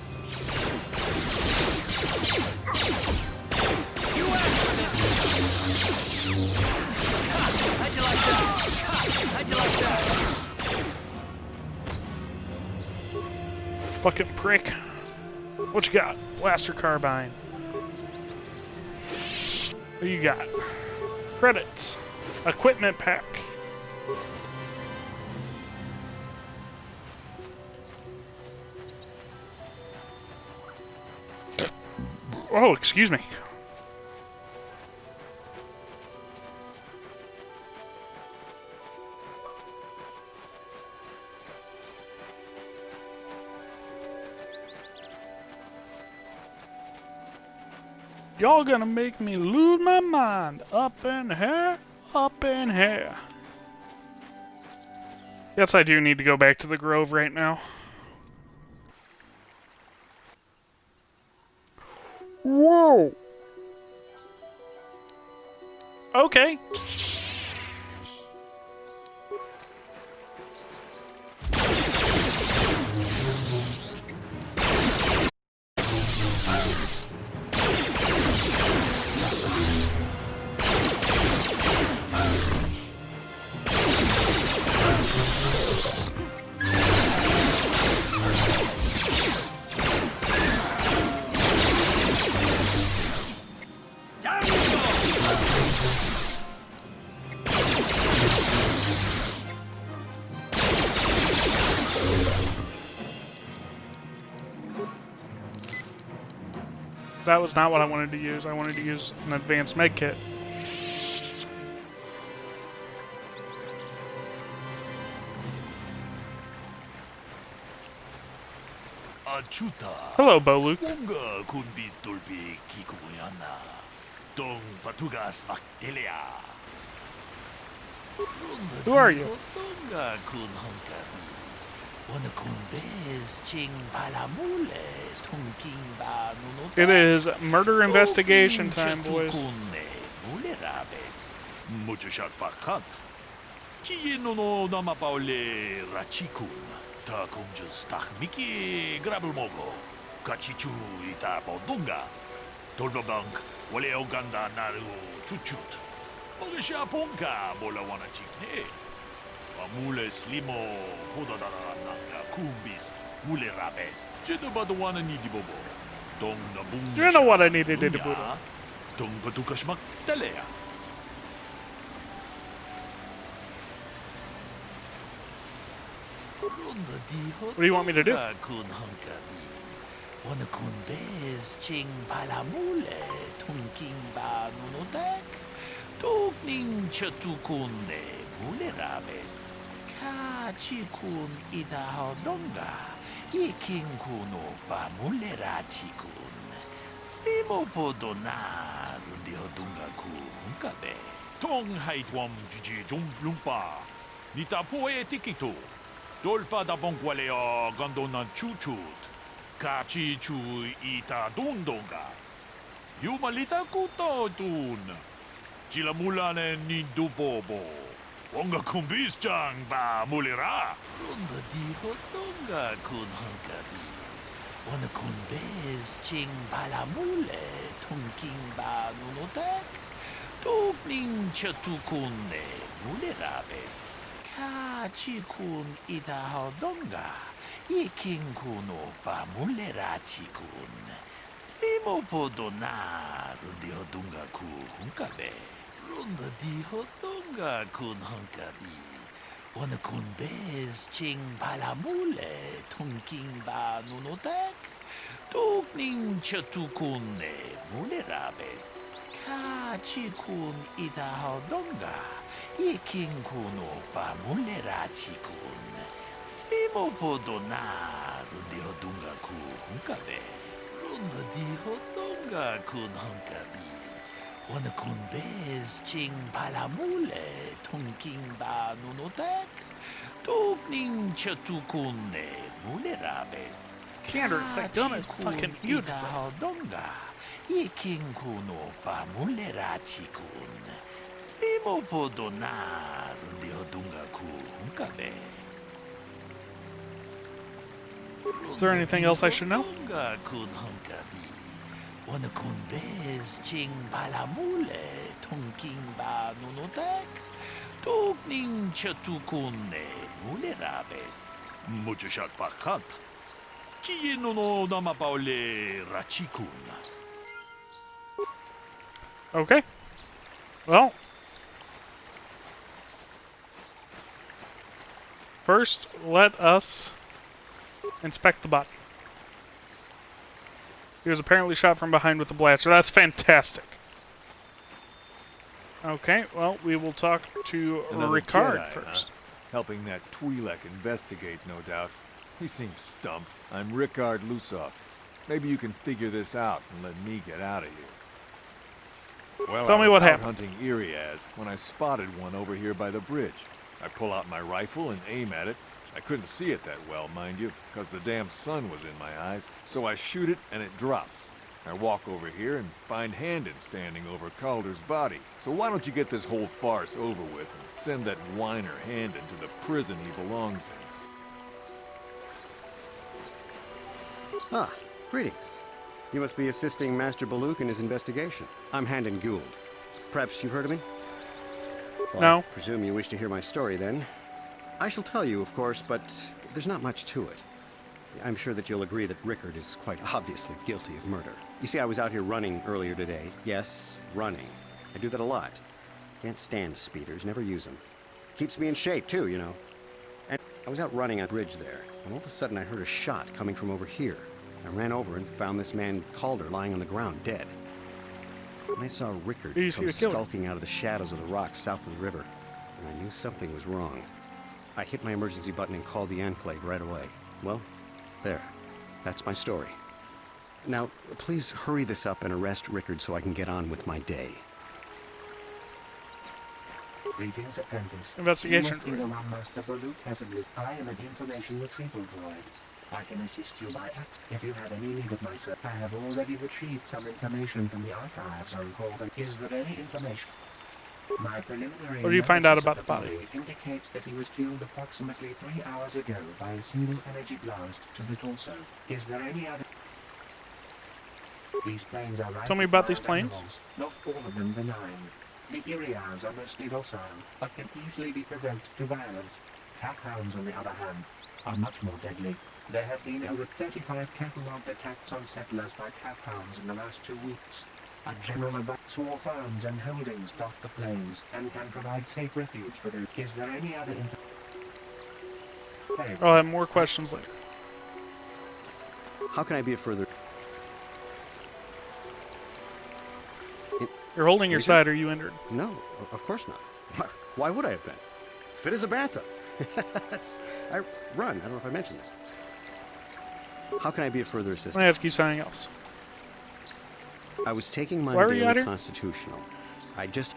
Fucking prick. What you got? Blaster carbine. What you got? Credits. Equipment pack. Oh, excuse me. Y'all gonna make me lose my mind. Up in here, up in here. Yes, I do need to go back to the Grove right now. Whoa! Okay. That was not what I wanted to use. I wanted to use an advanced med kit. Hello, Boluke. Who are you? It is murder investigation time, boys. Muchashat pakat. Kieno no nama paule rachikun. Ta kunjas tahmiki grabelmogo. Kachichu ita bodunga. Tolbabank wale oganda naru chuchut. Mogasha ponka bola wana chikne. Amule slimo podadara nanga kumbis. Mule rabes. Jedo badwana nidi bobo. Dong na bung. You know what I needed to do. Dong patukashmak talea. What do you want me to do? Tong haitwam jiji jum lumpa. Nita poe tikito. Dolpa da bonqualeo gondona chuchut. Kachi chu ita dundonga. Yumalita kuto tun. Chilamulane ni dubobo. Wonga kumbis jang ba mulira. Runda di hotonga kun hankabi. Wana kun bez ching palamule tunking ba nunotek. Tugning chatukune mulerabes. Kachikun ida hodonga. Yikinkun opa mulerachikun. Slimo podona rundi hodunga ku hunkabe. Runda di hodonga kun hunkabi. Wana kun bez ching palamule tunking ba nunotek. Tugning chatukune mulerabes. Kachikun ida hodonga. Yikinkun opa mulerachikun. Slimo podona rundi hodunga ku hunkabe. Runda di hodonga kun hunkabi. Wana kun bez ching palamule tunking ba nunotek. Tugning chatukune mulerabes. Candor, it's like gun is fucking huge. Hodonga. Yikinkun opa mulerachikun. Slimo podona rundi hodunga ku hunkabe. Is there anything else I should know? Kun hunkabi. Wana kun bez ching palamule tunking ba nunotek. Tugning chatukune mulerabes. Muchashat pakat. Kieno no nama paule rachikun. Okay. Well. First, let us inspect the body. He was apparently shot from behind with a blaster. That's fantastic. Okay, well, we will talk to Another Ricard Jedi, first. Huh? Helping that Twi'lek investigate, no doubt. He seems stumped. I'm Ricard Lusoff. Maybe you can figure this out and let me get out of here. Well, Tell I me was what out happened. hunting Iriaz when I spotted one over here by the bridge. I pull out my rifle and aim at it. I couldn't see it that well, mind you, because the damn sun was in my eyes. So I shoot it and it drops. I walk over here and find Handon standing over Calder's body. So why don't you get this whole farce over with and send that whiner Handon to the prison he belongs in? Ah, greetings. You must be assisting Master Baluk in his investigation. I'm Handon Gould. Perhaps you've heard of me? Well, No. I presume you wish to hear my story, then. I shall tell you, of course, but there's not much to it. I'm sure that you'll agree that Rickard is quite obviously guilty of murder. You see, I was out here running earlier today. Yes, running. I do that a lot. Can't stand speeders, never use them. Keeps me in shape, too, you know. And I was out running on a bridge there, and all of a sudden I heard a shot coming from over here. I ran over and found this man Calder lying on the ground, dead. And I saw Rickard come skulking out of the shadows of the rocks south of the river, and I knew something was wrong. I hit my emergency button and called the Enclave right away. Well, there. That's my story. Now, please hurry this up and arrest Rickard so I can get on with my day. Greetings, apprentice. Investigation You must be droid. the one Master Baluk has in I am an information retrieval droid. I can assist you by act if you have any need of my service. I have already retrieved some information from the archives on Calder. Is there any information? My preliminary What do you find out analysis about of the body? indicates that he was killed approximately 3 hours ago by a single energy blast to the torso. Is there any other? These planes are Tell me about these planes. animals, not all of them benign. The Irias are mostly docile, but can easily be provoked to violence. Cat hounds, on the other hand, are much more deadly. There have been over 35 catalogued attacks on settlers by cat hounds in the last 2 weeks. A general about small farms and holdings dot the plains and can provide safe refuge for them. Is there any other I'll have more questions later. How can I be of further... You're holding your side. Are you injured? No, of course not. Why would I have been? Fit as a bathtub. I run. I don't know if I mentioned that. How can I be of further assistance? Let me ask you something else. I was taking my Why were you out daily here? constitutional. I just...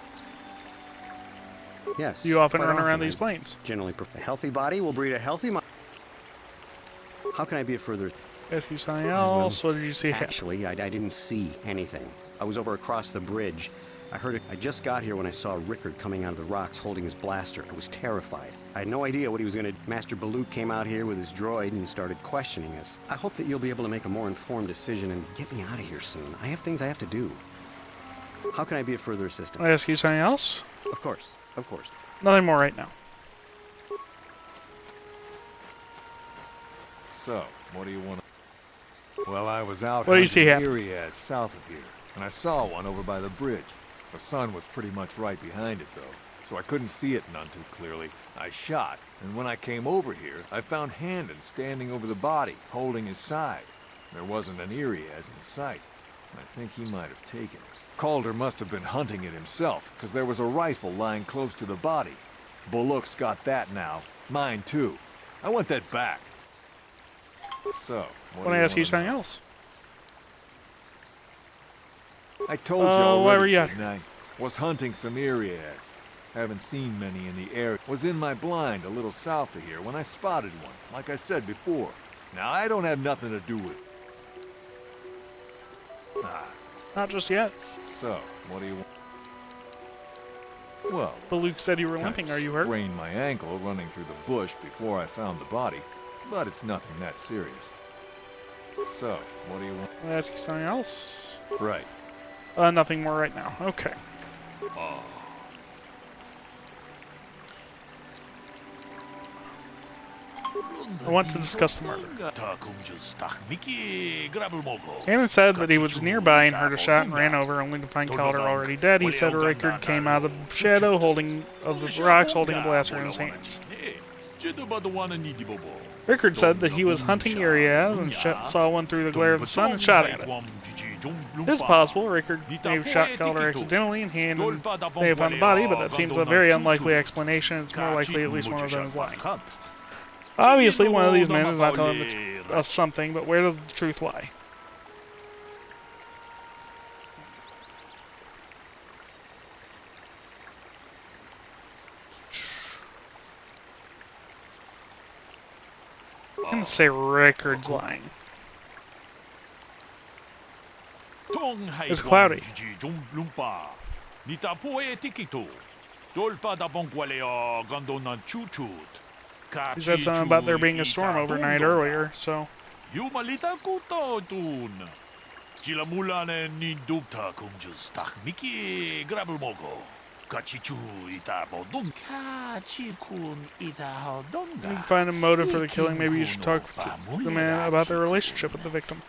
Yes. You often quite run around I these planes. Generally, a healthy body will breed a healthy mind. How can I be of further... Ask you something else. What did you see? Actually, I didn't see anything. I was over across the bridge. I heard it. I just got here when I saw Rickard coming out of the rocks holding his blaster. I was terrified. I had no idea what he was going to... Master Baluk came out here with his droid and started questioning us. I hope that you'll be able to make a more informed decision and get me out of here soon. I have things I have to do. How can I be of further assistance? Can I ask you something else? Of course. Of course. Nothing more right now. So, what do you want to... Well, I was out What do you see hunting happen? Irias south of here, and I saw one over by the bridge. The sun was pretty much right behind it, though, so I couldn't see it none too clearly. I shot, and when I came over here, I found Handon standing over the body, holding his side. There wasn't an Irias in sight. I think he might have taken it. Calder must have been hunting it himself, because there was a rifle lying close to the body. Bullock's got that now. Mine, too. I want that back. So, what When I ask you something else. I told you why already, were you out didn't I? Was hunting some Irias. Haven't seen many in the area. Was in my blind a little south of here when I spotted one, like I said before. Now, I don't have nothing to do with it. Not just yet. So, what do you want? Well, But Luke said you were limping. Are you hurt? Sprained my ankle running through the bush before I found the body, but it's nothing that serious. So, what do you want? Can I ask you something else? Right. Nothing more right now. Okay. I want to discuss the murder. Hannon said that he was nearby and heard a shot and ran over, only to find Calder already dead. He said Rickard came out of the shadow, holding of the rocks, holding a blaster in his hands. Rickard said that he was hunting Irias and saw one through the glare of the sun and shot at it. It's possible Rickard may have shot Calder accidentally and Hannon may have found the body, but that seems a very unlikely explanation. It's more likely at least one of them is lying. Obviously, one of these men is not telling us something, but where does the truth lie? I'm gonna say Rickard's lying. It's cloudy. He said something about there being a storm overnight earlier, so... You can find a motive for the killing. Maybe you should talk to the man about their relationship with the victim.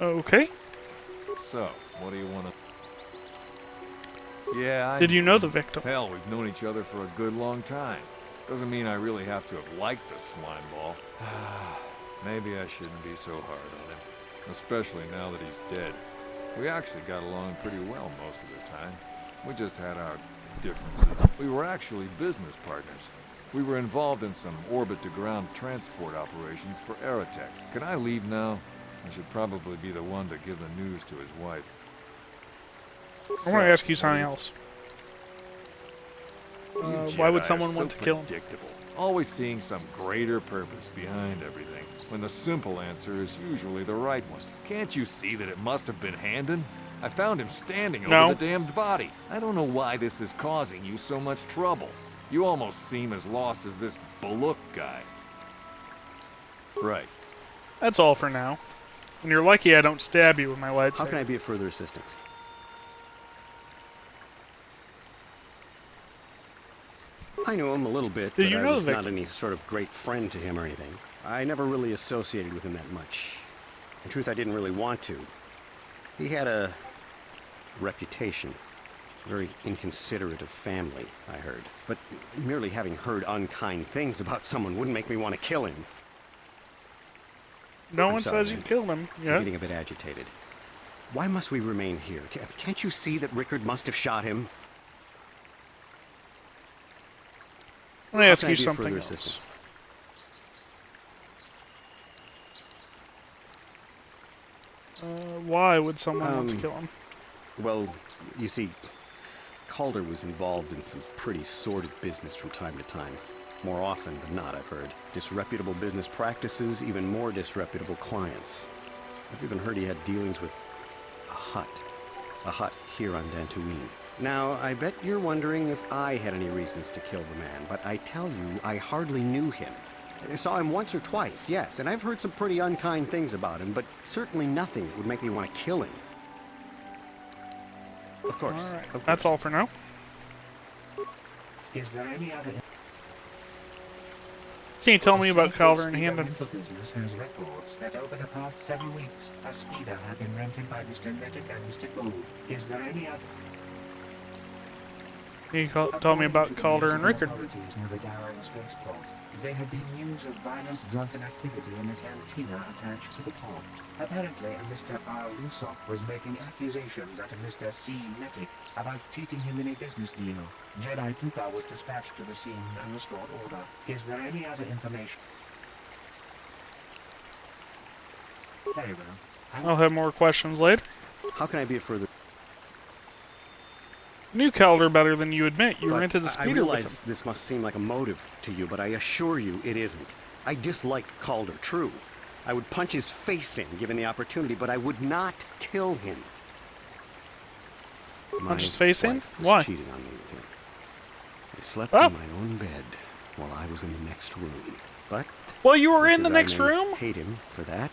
Okay. So, what do you want to... Yeah, Did you know the victim? Hell, we've known each other for a good long time. Doesn't mean I really have to have liked the slime ball. Maybe I shouldn't be so hard on him. Especially now that he's dead. We actually got along pretty well most of the time. We just had our differences. We were actually business partners. We were involved in some orbit-to-ground transport operations for Aerotech. Can I leave now? I should probably be the one to give the news to his wife. I want to ask you something else. Why would someone want to kill him? Always seeing some greater purpose behind everything, when the simple answer is usually the right one. Can't you see that it must have been Handon? I found him standing over the damned body. I don't know why this is causing you so much trouble. You almost seem as lost as this Baluk guy. Right. That's all for now. And you're lucky I don't stab you with my lightsaber. How can I be of further assistance? I knew him a little bit, but I was not any sort of great friend to him or anything. I never really associated with him that much. In truth, I didn't really want to. He had a reputation. Very inconsiderate of family, I heard. But merely having heard unkind things about someone wouldn't make me want to kill him. No one says you killed him. Yeah. I'm getting a bit agitated. Why must we remain here? Can't you see that Rickard must have shot him? Let me ask you something else. Why would someone want to kill him? Well, you see, Calder was involved in some pretty sordid business from time to time. More often than not, I've heard. Disreputable business practices, even more disreputable clients. I've even heard he had dealings with a hut here on Dantooine. Now, I bet you're wondering if I had any reasons to kill the man, but I tell you, I hardly knew him. I saw him once or twice, yes, and I've heard some pretty unkind things about him, but certainly nothing that would make me want to kill him. Of course. All right. That's all for now. Is there any other... Can you tell me about Calder and Handon? Business has records that over the past 7 weeks, a speeder had been rented by Mr. Reddick and Mr. Gould. Is there any other... Can you tell me about Calder and Rickard? There had been news of violent drunken activity in a cantina attached to the pod. Apparently, Mr. R. Wilsock was making accusations at Mr. C. Nettick about cheating him in a business deal. Jedi Tuka was dispatched to the scene and restored order. Is there any other information? Very well. I'll have more questions later. How can I be of further... Knew Calder better than you admit. You rented a speeder I realize with him. this must seem like a motive to you, but I assure you it isn't. I dislike Calder, true. I would punch his face in, given the opportunity, but I would not kill him. Punch his face in? Why? Cheating on me with him. I slept in my own bed while I was in the next room. But well, you were in the next room? I hate him for that.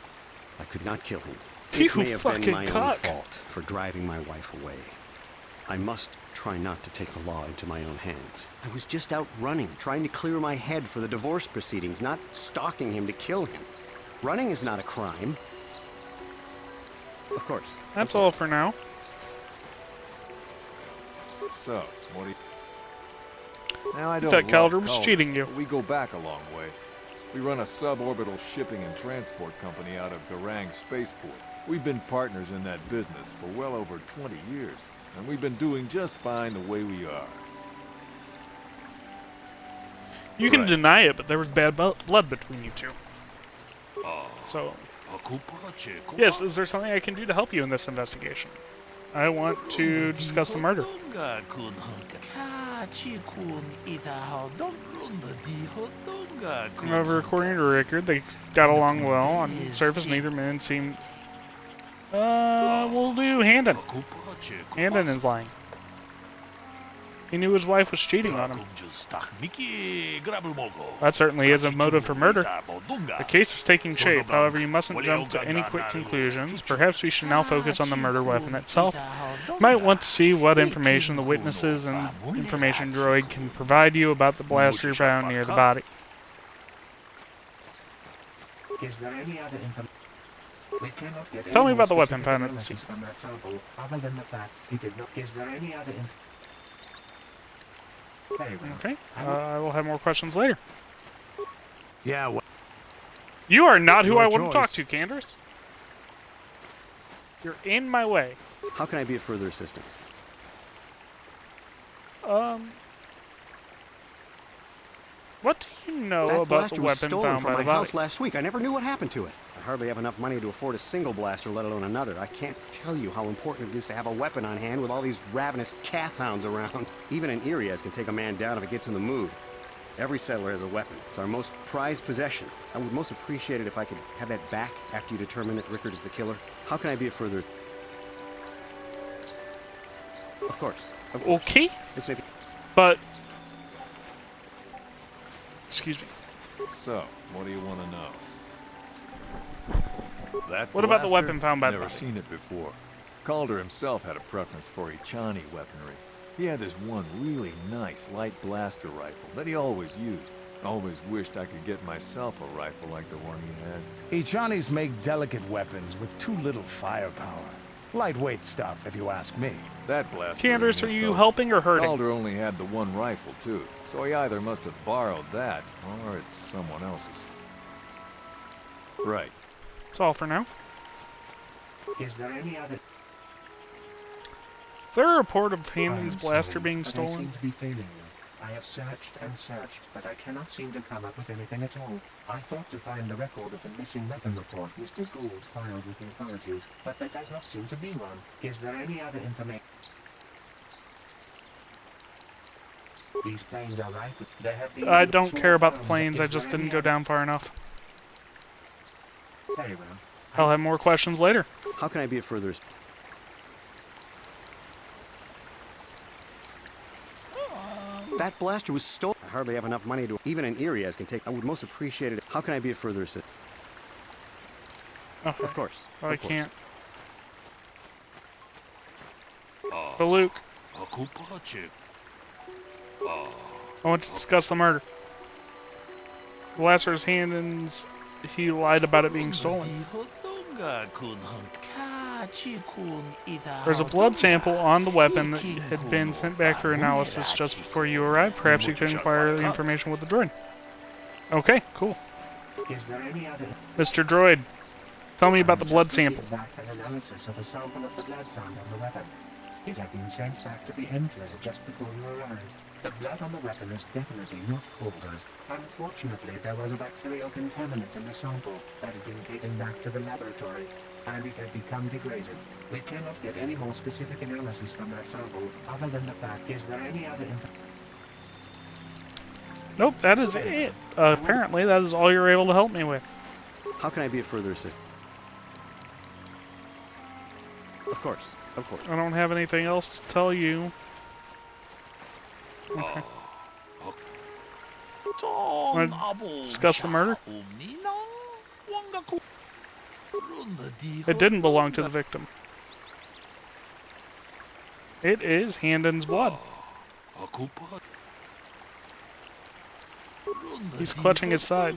I could not kill him. You it may have been fucking my cock. own fault for driving my wife away. I must try not to take the law into my own hands. I was just out running, trying to clear my head for the divorce proceedings, not stalking him to kill him. Running is not a crime. Of course. That's all for now. So, what do you... Now, I don't thought Calder was Calder, cheating you. We go back a long way. We run a suborbital shipping and transport company out of Garang Spaceport. We've been partners in that business for well over 20 years, and we've been doing just fine the way we are. You can deny it, but there was bad blood between you two. So, yes, is there something I can do to help you in this investigation? I want to discuss the murder. However, according to Rickard, they got along well. On the surface, neither man seemed... we'll do Handon. Handon is lying. He knew his wife was cheating on him. That certainly is a motive for murder. The case is taking shape, however you mustn't jump to any quick conclusions. Perhaps we should now focus on the murder weapon itself. You might want to see what information the witnesses and information droid can provide you about the blaster found near the body. Is there any other information? We cannot get Tell me about the weapon found at the scene. Other than the fact he did not. Is there any other information? Okay, I will have more questions later. Yeah, well... You are not who Your I want to talk choice. to, Candace. You're in my way. How can I be of further assistance? What do you know That about blaster the was weapon stolen found from by my the body? house last week. I never knew what happened to it. I hardly have enough money to afford a single blaster, let alone another. I can't tell you how important it is to have a weapon on hand with all these ravenous calf hounds around. Even an Irias can take a man down if it gets in the mood. Every settler has a weapon. It's our most prized possession. I would most appreciate it if I could have that back after you determine that Rickard is the killer. How can I be of further... Of course. Okay. But... Excuse me. So, what do you want to know? That What about the blaster? weapon found by the Never body? seen it before. Calder himself had a preference for Ichani weaponry. He had this one really nice light blaster rifle that he always used. Always wished I could get myself a rifle like the one he had. Ichanis make delicate weapons with too little firepower. Lightweight stuff, if you ask me. That blaster. Candace, are ain't it, you though. helping or hurting? Calder only had the one rifle, too. So he either must have borrowed that, or it's someone else's. Right. That's all for now. Is there any other... Is there a report of Hammond's I'm blaster sorry, being but I stolen? seem to be failing you. I have searched and searched, but I cannot seem to come up with anything at all. I thought to find the record of the missing weapon report Mr. Gould filed with the authorities, but there does not seem to be one. Is there any other information? These planes are rifled. There have been... I don't care about the planes, I just didn't go down far enough. Very well. I'll have more questions later. How can I be of further... That blaster was stolen. I hardly have enough money to... Even an Irias can take... I would most appreciate it. How can I be of further assistance? Okay. Of course. I Of course. can't. But Luke, I want to discuss the murder. Blaster's Handens, he lied about it being stolen. There's a blood sample on the weapon that had been sent back for analysis just before you arrived. Perhaps you could inquire the information with the droid. Okay, cool. Is there any other... Mr. Droid, tell me about the blood sample. Back an analysis of a sample of the blood found on the weapon. It had been sent back to the Enclave just before you arrived. The blood on the weapon is definitely not Calder's. Unfortunately, there was a bacterial contaminant in the sample that had been taken back to the laboratory, and it had become degraded. We cannot get any more specific analysis from that sample, other than the fact, is there any other information? Nope, that is it. Apparently, that is all you're able to help me with. How can I be of further assistance? Of course. Of course. I don't have anything else to tell you. Okay. Want to discuss the murder? It didn't belong to the victim. It is Handen's blood. He's clutching his side.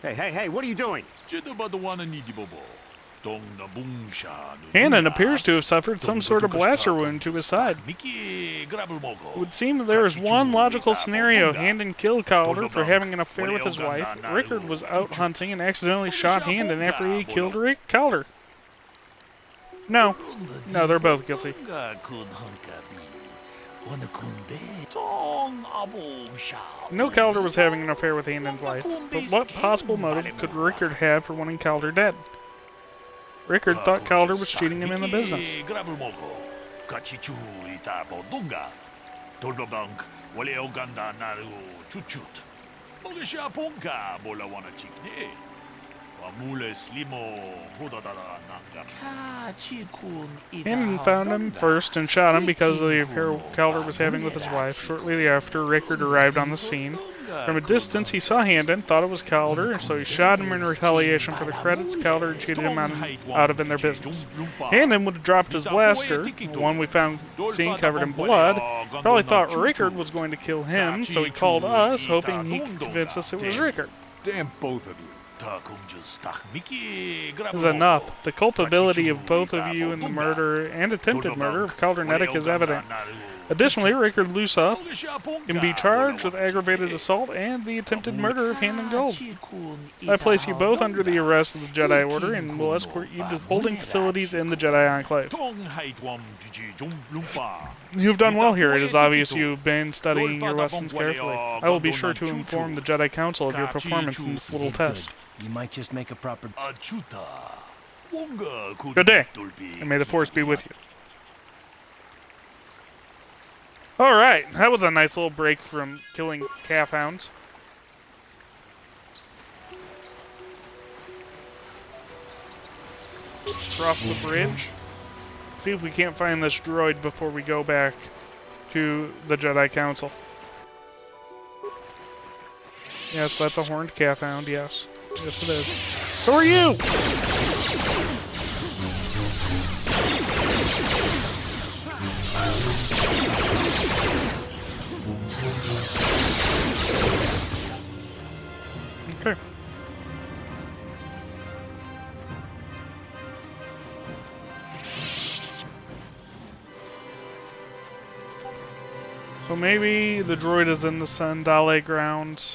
Hey, what are you doing? Handen appears to have suffered some sort of blaster wound to his side. It would seem that there is one logical scenario. Handen killed Calder for having an affair with his wife. Rickard was out hunting and accidentally shot Handen after he killed Calder. No, they're both guilty. No, Calder was having an affair with Handen's wife, but what possible motive could Rickard have for wanting Calder dead? Rickard thought Calder was cheating him in the business. Handen found him first and shot him because of the affair Calder was having with his wife. Shortly after, Rickard arrived on the scene. From a distance, he saw Handen, thought it was Calder, so he shot him in retaliation for the credits Calder had cheated him out of in their business. Handen would have dropped his blaster, the one we found seen covered in blood. Probably thought Rickard was going to kill him, so he called us, hoping he could convince us it was Rickard. Damn both of you. is enough. The culpability of both of you in the murder and attempted murder of Caldernetic is evident. Additionally, Rickard Lusoff can be charged with aggravated assault and the attempted murder of Hand Gold. I place you both under the arrest of the Jedi Order and will escort you to holding facilities in the Jedi Enclave. You've done well here. It is obvious you've been studying your lessons carefully. I will be sure to inform the Jedi Council of your performance in this little test. You might just make a proper... Good day, and may the Force be with you. Alright, that was a nice little break from killing calf hounds. Cross the bridge. See if we can't find this droid before we go back to the Jedi Council. Yes, that's a horned calf hound, yes. Yes, it is. So are you! Okay. So maybe the droid is in the Sandale ground.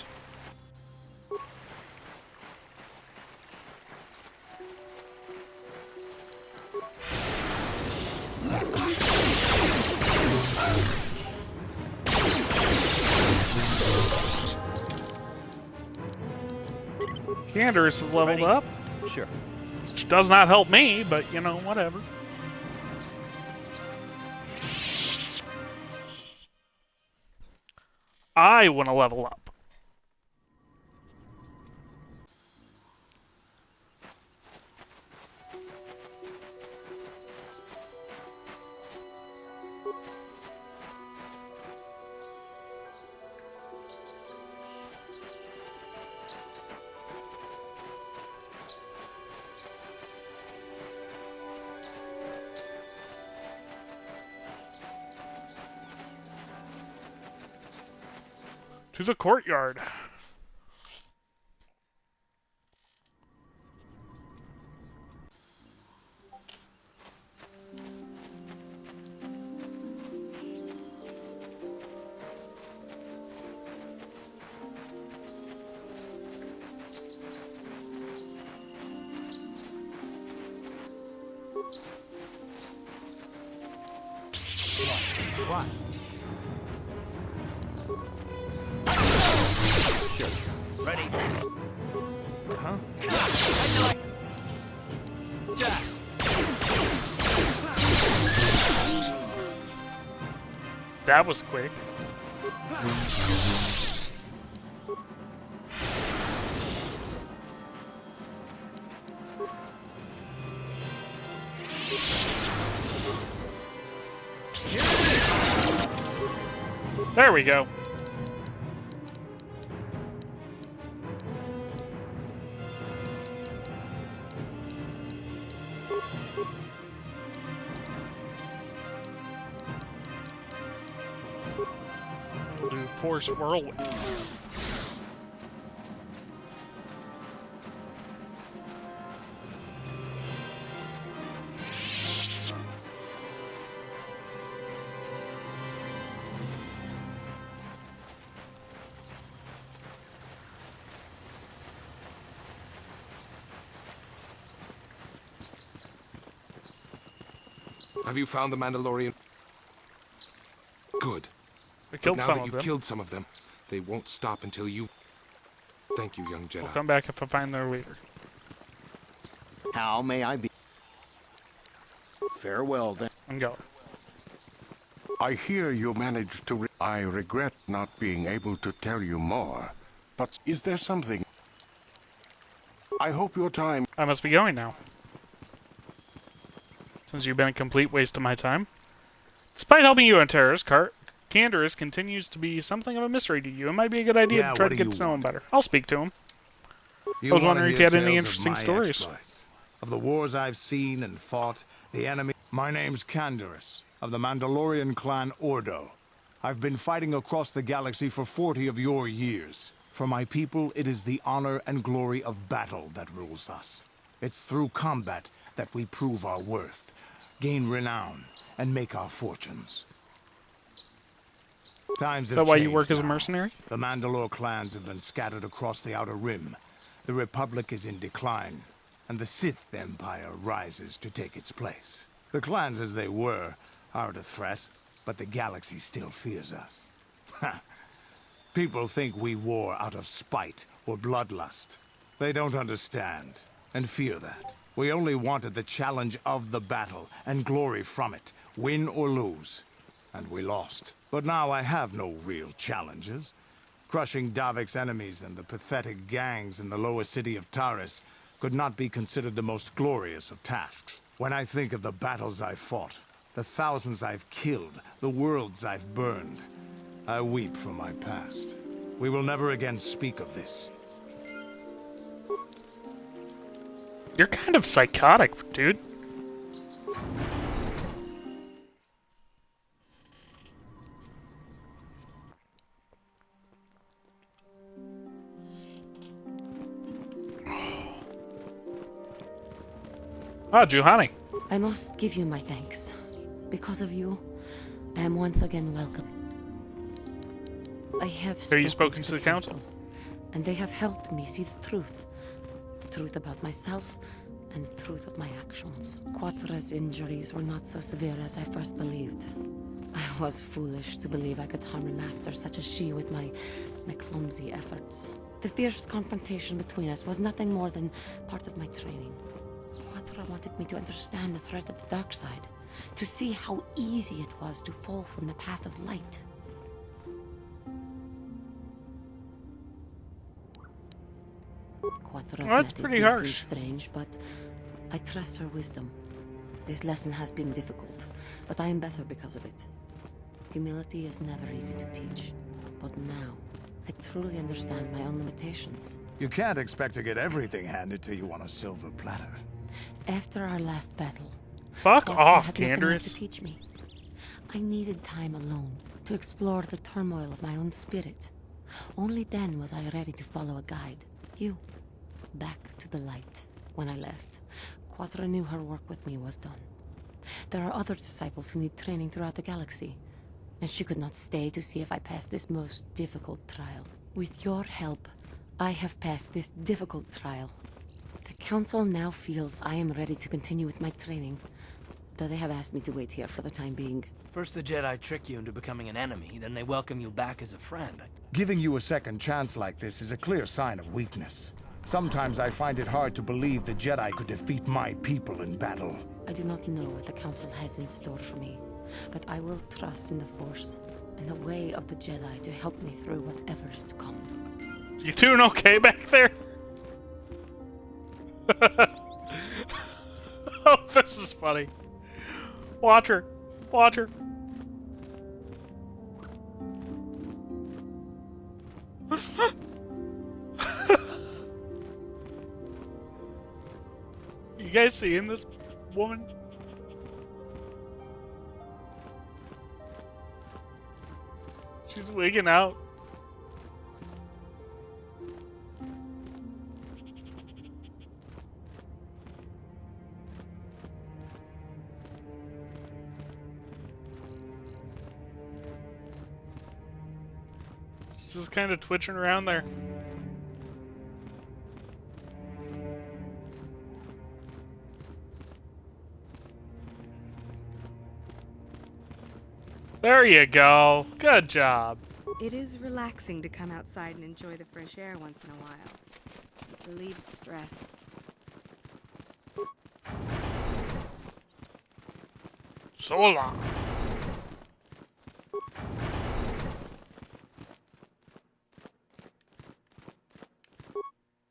Canderous is leveled up. Sure. Which does not help me, but, you know, whatever. I want to level up. To the courtyard. What? Ready. Huh? That was quick. There we go. We'll do Force Whirlwind. Have you found the Mandalorian? Good. We killed now some that of you've them. killed some of them, they won't stop until you... Thank you, young Jedi. We'll come back if I find their leader. How may I be? Farewell, then. I'm going. I hear you managed to... I regret not being able to tell you more, but is there something... I hope your time... I must be going now. Since you've been a complete waste of my time. Despite helping you on terrorists, Canderous continues to be something of a mystery to you. It might be a good idea to try to get to know him better. I'll speak to him. I was wondering if you had any interesting stories. Of the wars I've seen and fought, the enemy... My name's Canderous, of the Mandalorian clan Ordo. I've been fighting across the galaxy for 40 of your years. For my people, it is the honor and glory of battle that rules us. It's through combat that we prove our worth, gain renown, and make our fortunes. Times have Is that why you changed work as a now. mercenary? The Mandalore clans have been scattered across the Outer Rim. The Republic is in decline, and the Sith Empire rises to take its place. The clans as they were aren't a threat, but the galaxy still fears us. People think we war out of spite or bloodlust. They don't understand, and fear that. We only wanted the challenge of the battle, and glory from it, win or lose. And we lost. But now I have no real challenges. Crushing Davik's enemies and the pathetic gangs in the lower city of Taris could not be considered the most glorious of tasks. When I think of the battles I've fought, the thousands I've killed, the worlds I've burned, I weep for my past. We will never again speak of this. You're kind of psychotic, dude. Ah, Juhani. I must give you my thanks. Because of you, I am once again welcome. I have spoken to the council, and they have helped me see the truth about myself, and the truth of my actions. Quatra's injuries were not so severe as I first believed. I was foolish to believe I could harm a master such as she with my clumsy efforts. The fierce confrontation between us was nothing more than part of my training. Quatra wanted me to understand the threat of the dark side, to see how easy it was to fall from the path of light. Quatra's Well, that's pretty methods may harsh. seem strange, but I trust her wisdom. This lesson has been difficult, but I am better because of it. Humility is never easy to teach, but now I truly understand my own limitations. You can't expect to get everything handed to you on a silver platter. After our last battle, Fuck Quatra off, had nothing left Canderous. to teach me. I needed time alone to explore the turmoil of my own spirit. Only then was I ready to follow a guide. You. Back to the light. When I left, Quatra knew her work with me was done. There are other disciples who need training throughout the galaxy, and she could not stay to see if I passed this most difficult trial. With your help, I have passed this difficult trial. The Council now feels I am ready to continue with my training, though they have asked me to wait here for the time being. First the Jedi trick you into becoming an enemy, then they welcome you back as a friend. Giving you a second chance like this is a clear sign of weakness. Sometimes I find it hard to believe the Jedi could defeat my people in battle. I do not know what the Council has in store for me, but I will trust in the Force and the way of the Jedi to help me through whatever is to come. You doing okay back there? Oh, this is funny. Watch her. Watch her. You guys seeing this woman? She's wigging out. Just kind of twitching around there. There you go. Good job. It is relaxing to come outside and enjoy the fresh air once in a while. It relieves stress. So long.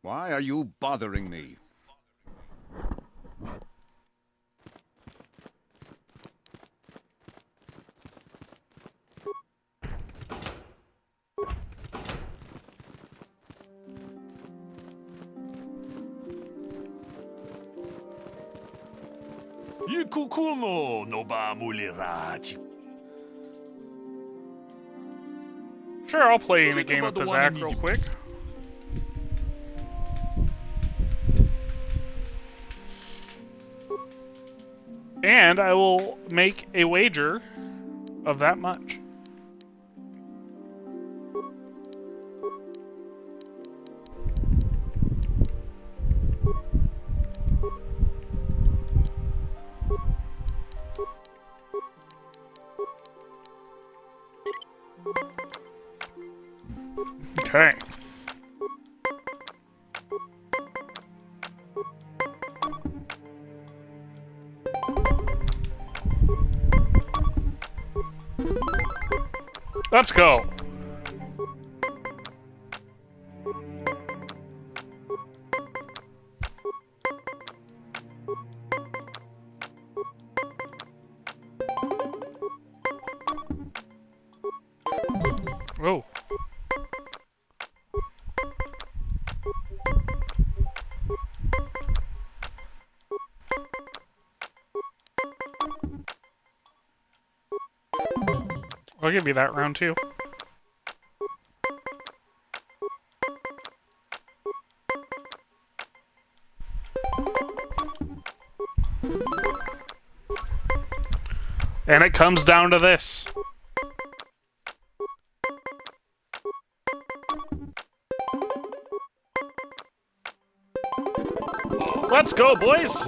Why are you bothering me? Sure, I'll play in a game with the Zach real quick. And I will make a wager of that much. Okay. Let's go. Oh. I'll give you that round too. And it comes down to this. Let's go, boys!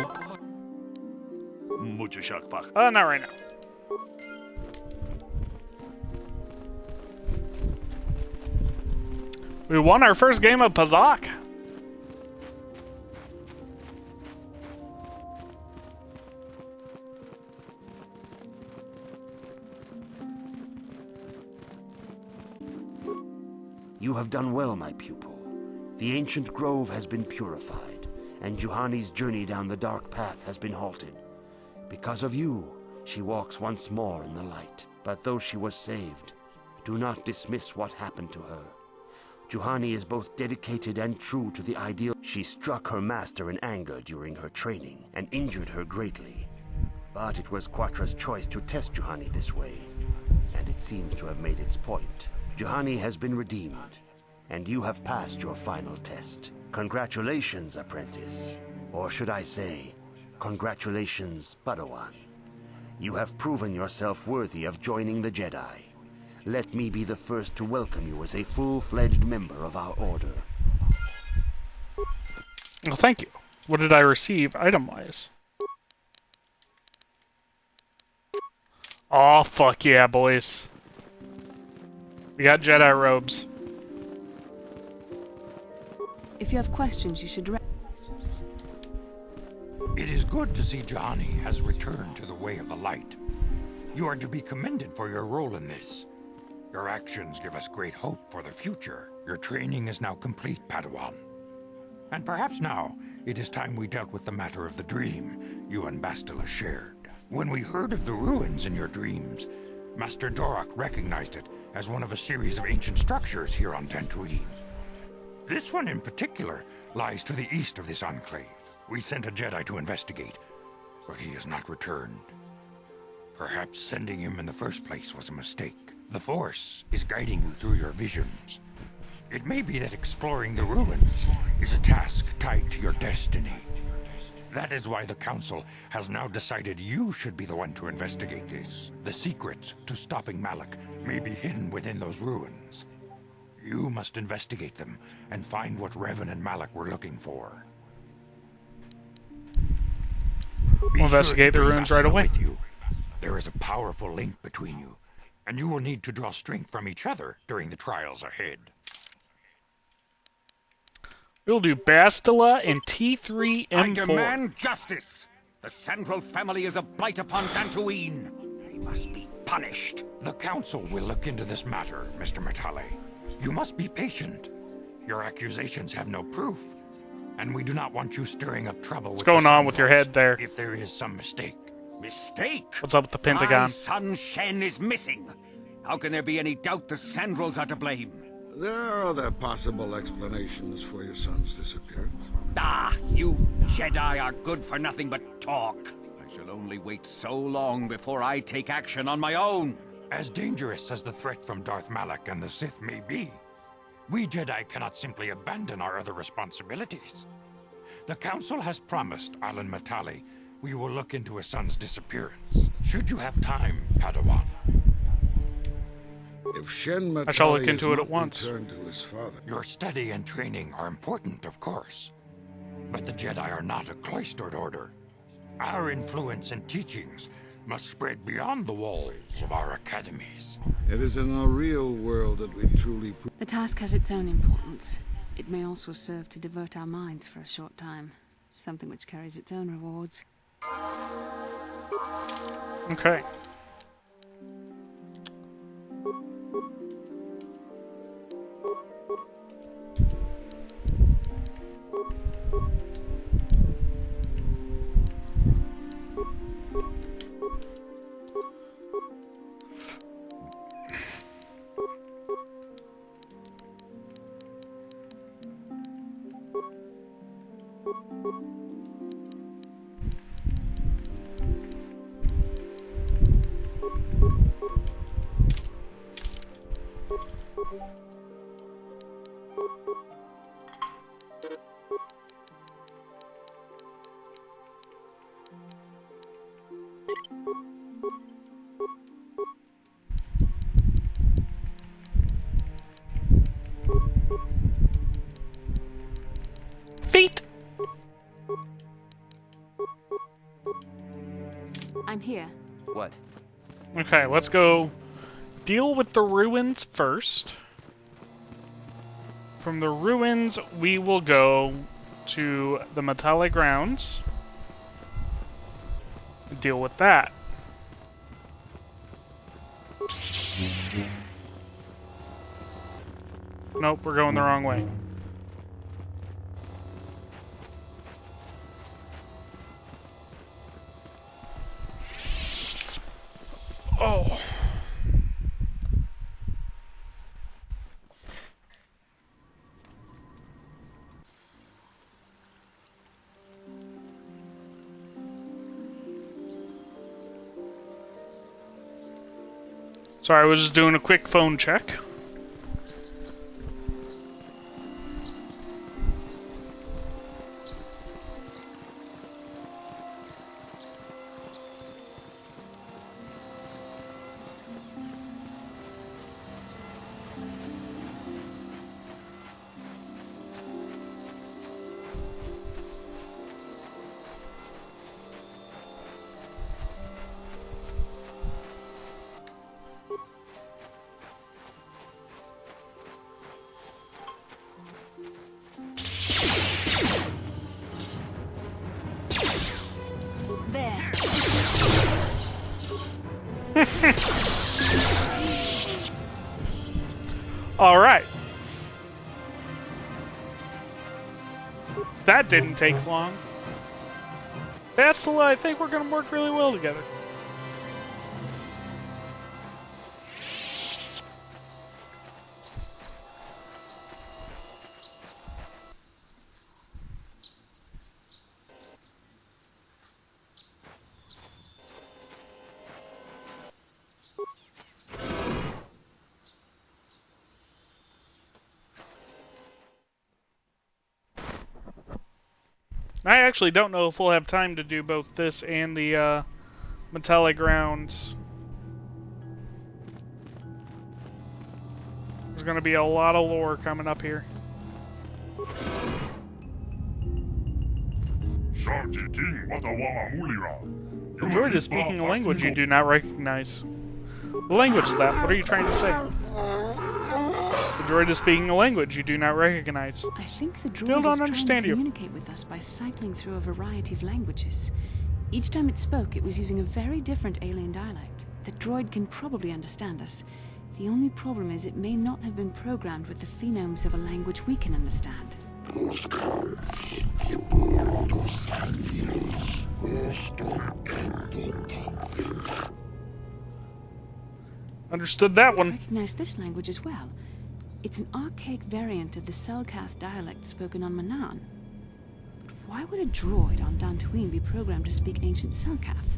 Not right now. We won our first game of Pazak. You have done well, my pupil. The ancient grove has been purified, and Juhani's journey down the dark path has been halted. Because of you, she walks once more in the light. But though she was saved, do not dismiss what happened to her. Juhani is both dedicated and true to the ideal. She struck her master in anger during her training and injured her greatly. But it was Quatra's choice to test Juhani this way, and it seems to have made its point. Juhani has been redeemed, and you have passed your final test. Congratulations, apprentice. Or should I say, congratulations, Padawan. You have proven yourself worthy of joining the Jedi. Let me be the first to welcome you as a full-fledged member of our order. Well, thank you. What did I receive item-wise? Aw, fuck yeah, boys. We got Jedi robes. If you have questions, you should... It is good to see Juhani has returned to the way of the light. You are to be commended for your role in this. Your actions give us great hope for the future. Your training is now complete, Padawan. And perhaps now, it is time we dealt with the matter of the dream you and Bastila shared. When we heard of the ruins in your dreams, Master Dorak recognized it as one of a series of ancient structures here on Dantooine. This one in particular lies to the east of this enclave. We sent a Jedi to investigate, but he has not returned. Perhaps sending him in the first place was a mistake. The Force is guiding you through your visions. It may be that exploring the ruins is a task tied to your destiny. That is why the Council has now decided you should be the one to investigate this. The secrets to stopping Malak may be hidden within those ruins. You must investigate them and find what Revan and Malak were looking for. We'll investigate the ruins right away. With you. There is a powerful link between you, and you will need to draw strength from each other during the trials ahead. We'll do Bastila and T3M4. I demand justice! The Central family is a blight upon Dantooine. They must be punished. The Council will look into this matter, Mr. Matale. You must be patient. Your accusations have no proof, and we do not want you stirring up trouble. What's going on with your head there? If there is some mistake. Mistake? What's up with the Pentagon? My son Shen is missing. How can there be any doubt the Sandrels are to blame? There are other possible explanations for your son's disappearance. Ah, you Jedi are good for nothing but talk. I shall only wait so long before I take action on my own. As dangerous as the threat from Darth Malak and the Sith may be, we Jedi cannot simply abandon our other responsibilities. The Council has promised Alan Matale we will look into his son's disappearance. Should you have time, Padawan. If Shen I shall look Matali into has it at not once. returned to his father, Your study and training are important, of course. But the Jedi are not a cloistered order. Our influence and teachings must spread beyond the walls of our academies. it is in the real world that we truly The task has its own importance. It may also serve to divert our minds for a short time. Something which carries its own rewards. Okay. Feet! I'm here. What? Okay, let's go deal with the ruins first. From the ruins, we will go to the Metallic Grounds. Deal with that. Nope, we're going the wrong way. Oh. Sorry, I was just doing a quick phone check. There. All right. That didn't take long. Bastila, I think we're going to work really well together. I actually don't know if we'll have time to do both this and the Metallic Grounds. There's going to be a lot of lore coming up here. The droid is speaking a language you do not recognize. The language is that? What are you trying to say? The droid is speaking a language you do not recognize. I think the Still droid don't is trying understand to you. communicate with us by cycling through a variety of languages. Each time it spoke, it was using a very different alien dialect. The droid can probably understand us. The only problem is it may not have been programmed with the phonemes of a language we can understand. Understood that I one. recognize this language as well. It's an archaic variant of the Selkath dialect spoken on Manan. But why would a droid on Dantooine be programmed to speak ancient Selkath?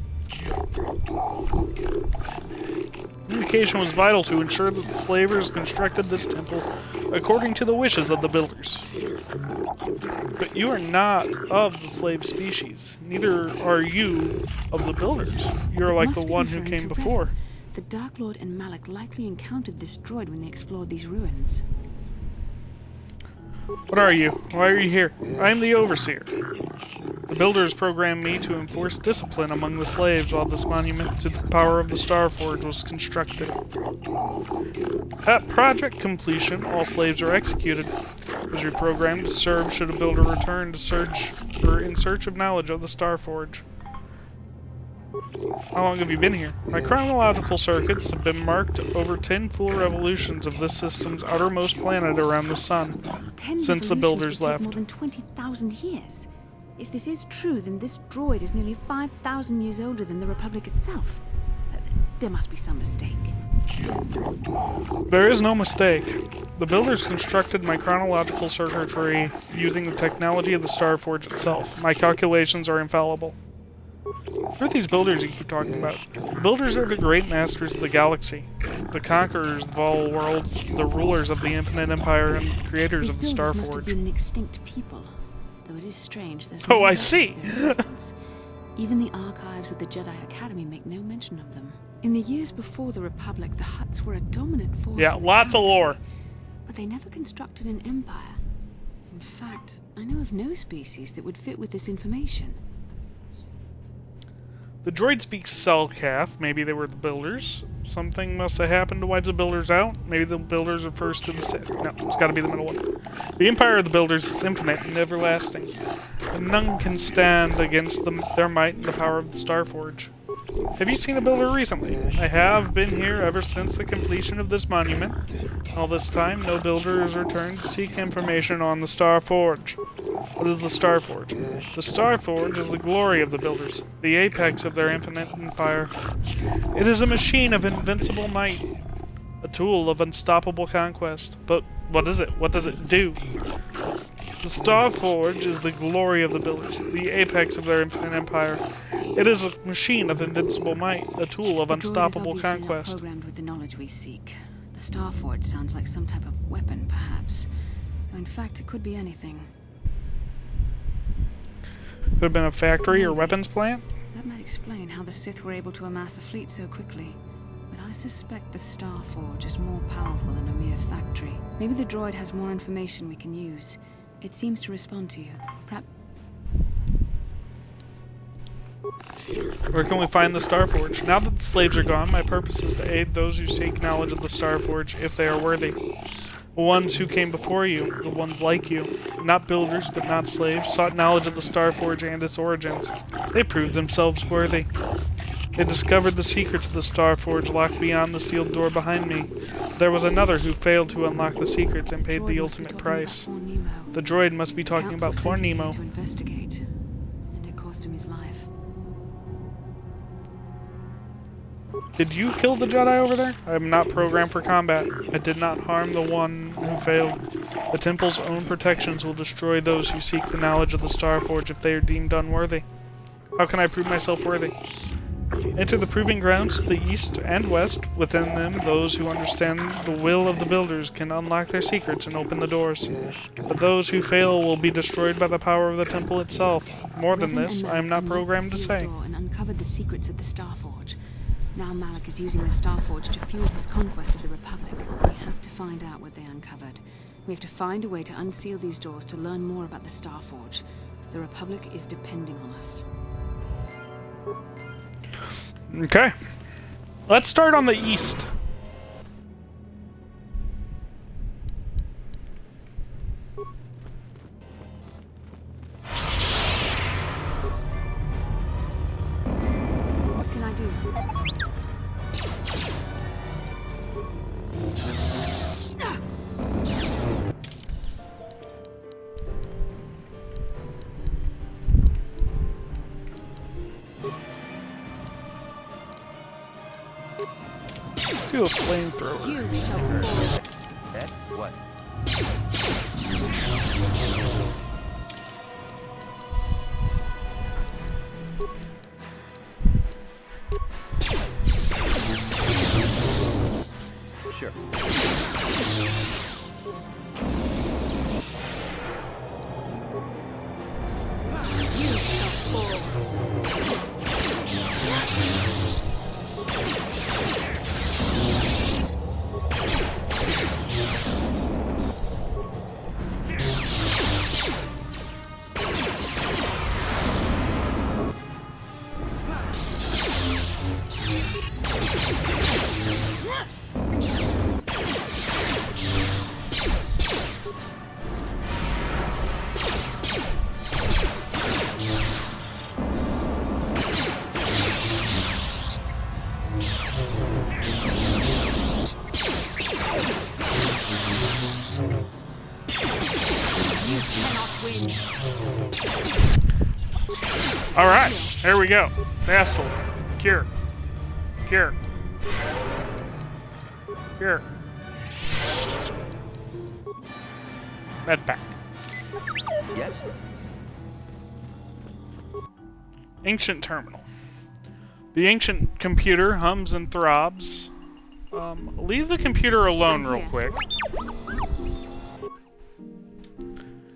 Communication was vital to ensure that the slavers constructed this temple according to the wishes of the builders. But you are not of the slave species. Neither are you of the builders. You're like the one who came before. The Dark Lord and Malak likely encountered this droid when they explored these ruins. What are you? Why are you here? I am the Overseer. The builders programmed me to enforce discipline among the slaves while this monument to the power of the Starforge was constructed. At project completion, all slaves are executed. Was your program to serve should a builder return to search or in search of knowledge of the Starforge? How long have you been here? My chronological circuits have been marked over 10 full revolutions of this system's outermost planet around the sun since the builders left. More than 20,000 years. If this is true, then this droid is nearly 5,000 years older than the Republic itself. There must be some mistake. There is no mistake. The builders constructed my chronological circuitry using the technology of the Starforge itself. My calculations are infallible. Who are these builders you keep talking about? The builders are the great masters of the galaxy, the conquerors of all worlds, the rulers of the infinite empire, and the creators of the These builders must have Starforge. been an extinct people, though it is strange there's Oh, no I record see. of their existence. Even the archives of the Jedi Academy make no mention of them. In the years before the Republic, the Hutts were a dominant force. Yeah, in the lots of galaxy, lore. But they never constructed an empire. In fact, I know of no species that would fit with this information. The droid speaks Selkath. Maybe they were the builders. Something must have happened to wipe the builders out. Maybe the builders are first to the Sith. No, it's got to be the middle one. The empire of the builders is infinite and everlasting, and none can stand against their might and the power of the Starforge. Have you seen a builder recently? I have been here ever since the completion of this monument. All this time, no builder has returned to seek information on the Starforge. What is the Starforge? The Starforge is the glory of the builders, the apex of their infinite empire. It is a machine of invincible might, a tool of unstoppable conquest. But what is it? What does it do? The Starforge is the glory of the builders, the apex of their infinite empire. It is a machine of invincible might, a tool of unstoppable The droid is obviously not conquest. programmed with the knowledge we seek. The Starforge sounds like some type of weapon, perhaps. Though in fact, it could be anything. Could have been a factory or weapons plant? That might explain how the Sith were able to amass a fleet so quickly. But I suspect the Starforge is more powerful than a mere factory. Maybe the droid has more information we can use. It seems to respond to you. Perhaps... Where can we find the Starforge? Now that the slaves are gone, my purpose is to aid those who seek knowledge of the Starforge, if they are worthy. The ones who came before you, the ones like you, not builders but not slaves, sought knowledge of the Starforge and its origins. They proved themselves worthy. They discovered the secrets of the Starforge locked beyond the sealed door behind me. There was another who failed to unlock the secrets and paid the ultimate price. The droid must be talking about poor Nemo. to investigate, and it cost him his life. Did you kill the Jedi over there? I am not programmed for combat. I did not harm the one who failed. The Temple's own protections will destroy those who seek the knowledge of the Starforge if they are deemed unworthy. How can I prove myself worthy? Enter the proving grounds to the east and west. Within them, those who understand the will of the builders can unlock their secrets and open the doors. But those who fail will be destroyed by the power of the temple itself. More than this, I am not programmed to say. And uncovered the secrets of the Starforge. Now Malak is using the Starforge to fuel his conquest of the Republic. We have to find out what they uncovered. We have to find a way to unseal these doors to learn more about the Starforge. The Republic is depending on us. Okay. Let's start on the east. What can I do? Do a flamethrower. You shall That what? Alright, there we go. Bastila. Cure. Cure. Cure. Medpack. Yes? Ancient terminal. The ancient computer hums and throbs. Leave the computer alone real quick.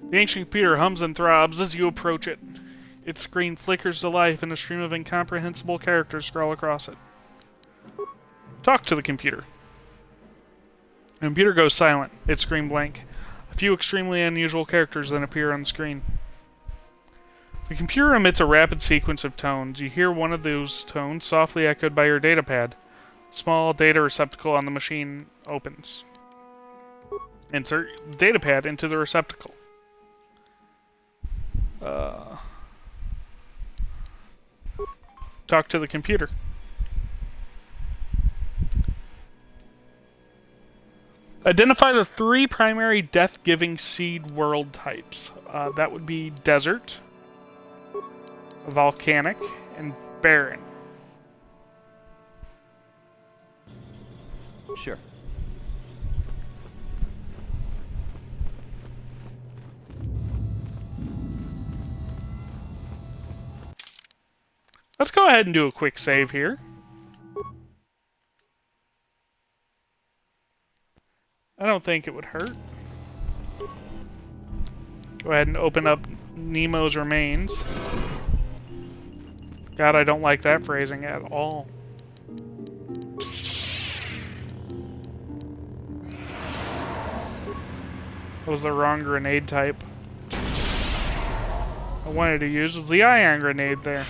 The ancient computer hums and throbs as you approach it. Its screen flickers to life and a stream of incomprehensible characters scroll across it. Talk to the computer. The computer goes silent, its screen blank. A few extremely unusual characters then appear on the screen. The computer emits a rapid sequence of tones. You hear one of those tones softly echoed by your datapad. A small data receptacle on the machine opens. Insert datapad into the receptacle. Talk to the computer. Identify the 3 primary death-giving seed world types. That would be desert, volcanic, and barren. Sure. Let's go ahead and do a quick save here. I don't think it would hurt. Go ahead and open up Nemo's remains. God, I don't like that phrasing at all. That was the wrong grenade type. I wanted to use was the ion grenade there.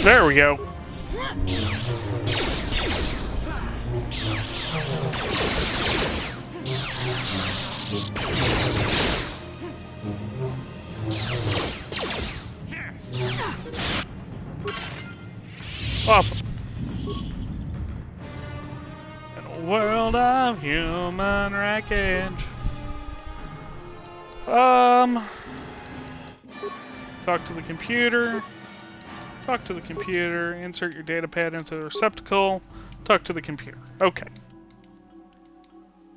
There we go. Awesome. In a world of human wreckage. Talk to the computer. Talk to the computer. Insert your datapad into the receptacle. Talk to the computer. Okay.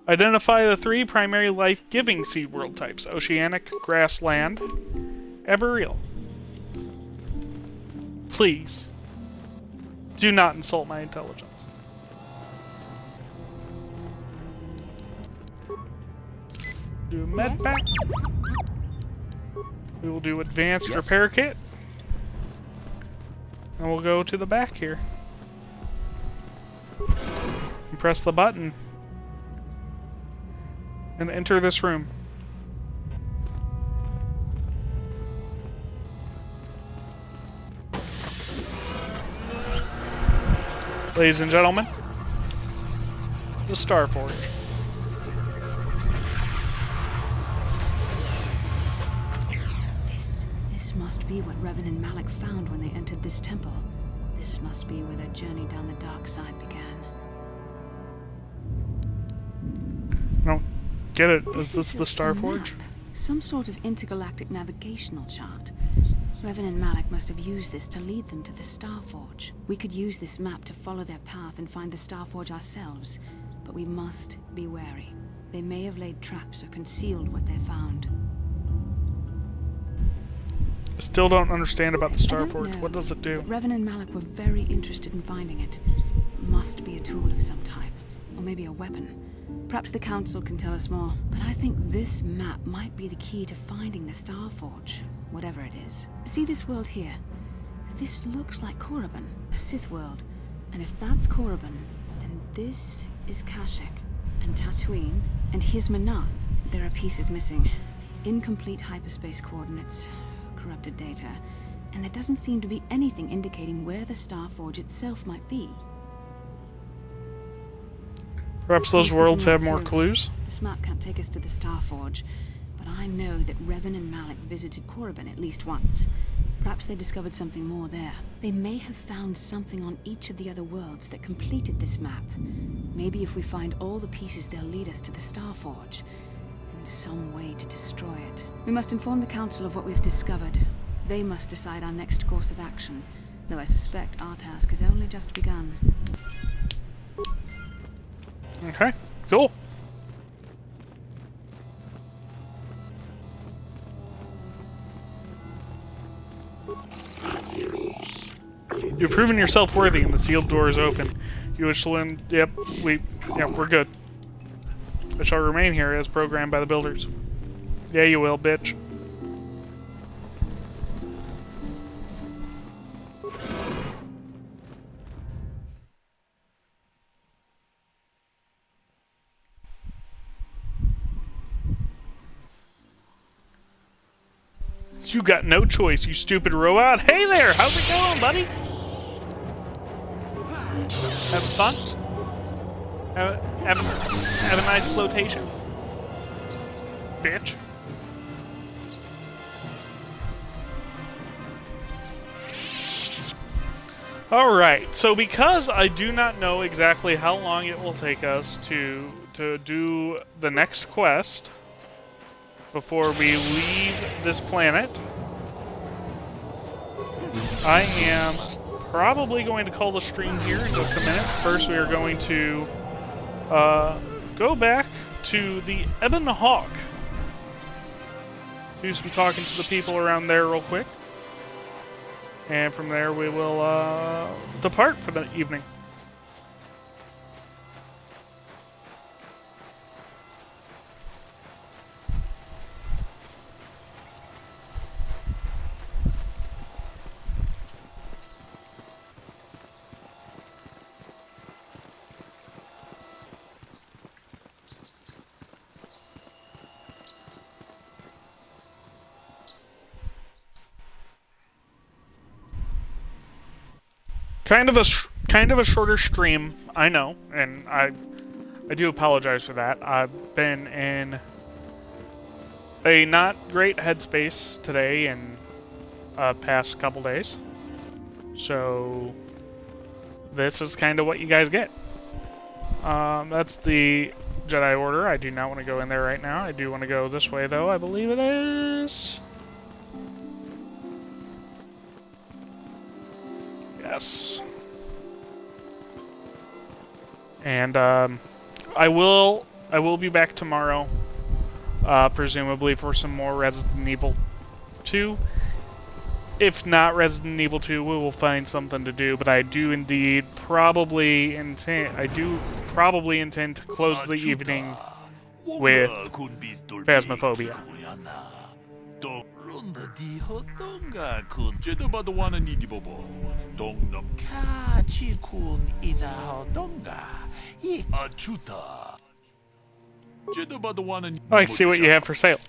Identify the 3 primary life-giving seed world types. Oceanic, grassland, arboreal. Please. Do not insult my intelligence. Do medpack. We will do advanced repair kit. And we'll go to the back here. And press the button. And enter this room. Ladies and gentlemen, the Starforge. This must be what Revan and Malak found when they entered this temple. This must be where their journey down the dark side began. I don't get it. Is this the Starforge? Some sort of intergalactic navigational chart. Revan and Malak must have used this to lead them to the Starforge. We could use this map to follow their path and find the Starforge ourselves, but we must be wary. They may have laid traps or concealed what they found. I still don't understand about the Starforge. What does it do? Revan and Malak were very interested in finding it. It must be a tool of some type, or maybe a weapon. Perhaps the Council can tell us more, but I think this map might be the key to finding the Starforge, whatever it is. See this world here? This looks like Korriban, a Sith world. And if that's Korriban, This is Kashyyyk, and Tatooine, and here's Manan. There are pieces missing. Incomplete hyperspace coordinates, corrupted data, and there doesn't seem to be anything indicating where the Starforge itself might be. Perhaps those worlds have more clues? This map can't take us to the Starforge, but I know that Revan and Malak visited Korriban at least once. Perhaps they discovered something more there. They may have found something on each of the other worlds that completed this map. Maybe if we find all the pieces, they'll lead us to the Starforge. And some way to destroy it. We must inform the Council of what we've discovered. They must decide our next course of action, though I suspect our task has only just begun. Okay, cool. You've proven yourself worthy, and the sealed door is open. You shall win. Yep, we're good. I shall remain here as programmed by the builders. Yeah, you will, bitch. You got no choice, you stupid robot. Hey there, how's it going, buddy? Having fun? Have a nice flotation? Bitch. Alright, so because I do not know exactly how long it will take us to do the next quest before we leave this planet, I am probably going to call the stream here in just a minute. First, we are going to go back to the Ebon Hawk. Do some talking to the people around there real quick. And from there, we will depart for the evening. Kind of a shorter stream, I know, and I do apologize for that. I've been in a not great headspace today and past couple days, so this is kind of what you guys get. That's the Jedi Order. I do not want to go in there right now. I do want to go this way, though. I believe it is. Yes. And I will be back tomorrow, presumably for some more Resident Evil 2. If not Resident Evil 2, we will find something to do. But I do indeed probably intend to close the evening with Phasmophobia. I see what you have for sale.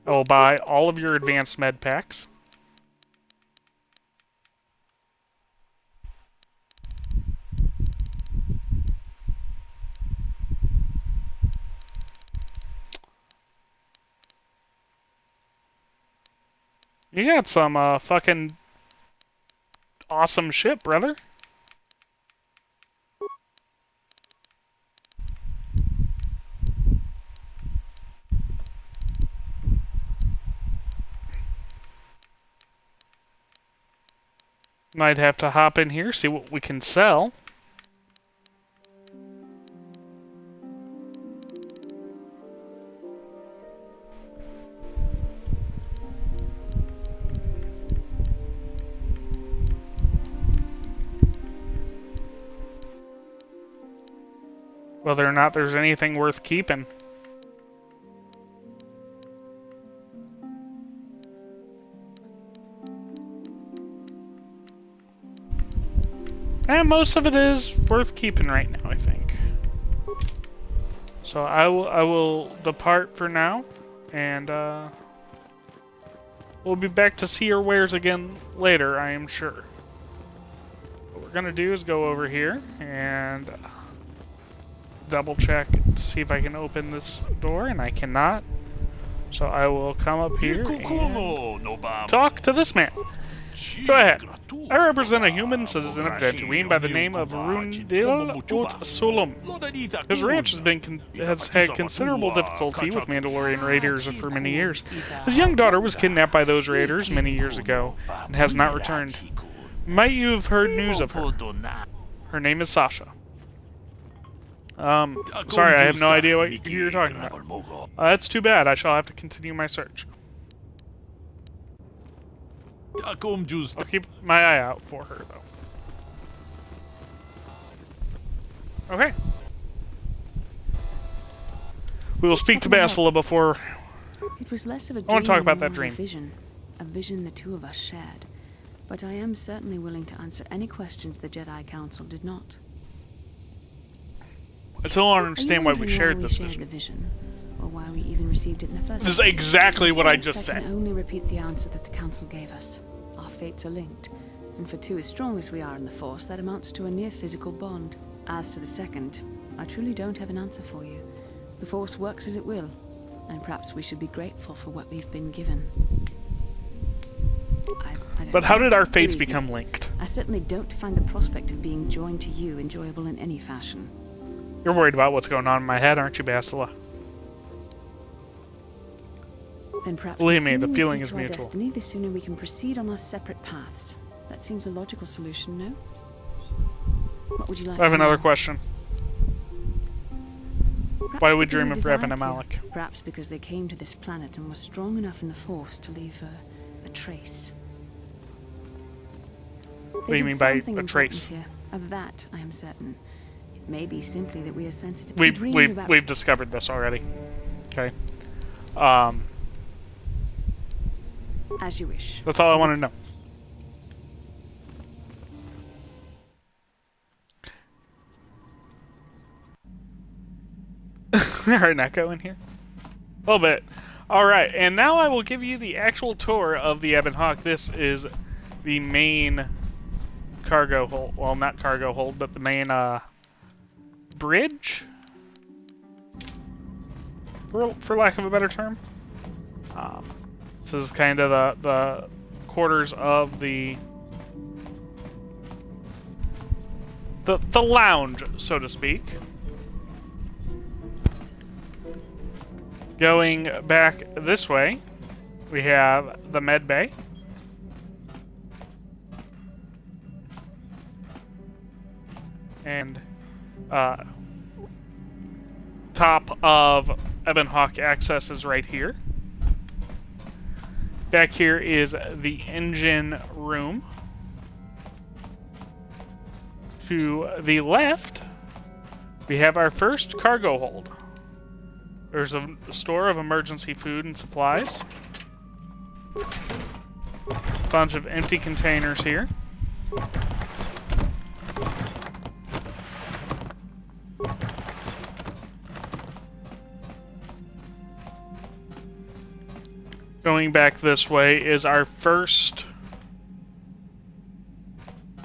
I will buy all of your advanced med packs. You got some fucking awesome shit, brother. Might have to hop in here, see what we can sell. Whether or not there's anything worth keeping. And most of it is worth keeping right now, I think. So I will depart for now, and we'll be back to see your wares again later, I am sure. What we're gonna do is go over here and double check to see if I can open this door, and I cannot. So I will come up here and talk to this man. Go ahead. I represent a human citizen of Tatooine by the name of Rundil Ut Sulum. His ranch has had considerable difficulty with Mandalorian raiders for many years. His young daughter was kidnapped by those raiders many years ago and has not returned. Might you have heard news of her? Her name is Sasha. Sorry, I have no idea what you're talking about. That's too bad. I shall have to continue my search. I'll keep my eye out for her, though. Okay. We will speak to Bastila before... It was less of a dream. I want to talk about and that more dream. a vision the two of us shared. But I am certainly willing to answer any questions the Jedi Council did not. I still don't understand why we shared this the vision, or why we even received it in the first place. This is exactly what I just I said. can only repeat the answer that the Council gave us. Our fates are linked, and for two as strong as we are in the Force, that amounts to a near physical bond. As to the second, I truly don't have an answer for you. The Force works as it will, and perhaps we should be grateful for what we've been given. But how did our fates become linked? I certainly don't find the prospect of being joined to you enjoyable in any fashion. You're worried about what's going on in my head, aren't you, Bastila? Then perhaps Believe me, sooner the we feeling see is to our mutual. destiny, the sooner we can proceed on our separate paths. That seems a logical solution, no? What would you like I have to another know? question. Perhaps Why would we because dream of desired Revan and to. Malak? Perhaps because they came to this planet and were strong enough in the Force to leave a trace. What do you mean by a trace? Here. Of that, I am certain. It may be simply that we are sensitive. We've discovered this already. Okay. As you wish. That's all I want to know. There an echo in here? A little bit. Alright, and now I will give you the actual tour of the Ebon Hawk. This is the main cargo hold. Well, not cargo hold, but the main bridge? For lack of a better term. This is kind of the quarters of the lounge, so to speak. Going back this way, we have the med bay. And top of Ebon Hawk access is right here. Back here is the engine room. To the left, we have our first cargo hold. There's a store of emergency food and supplies. Bunch of empty containers here. Going back this way is our first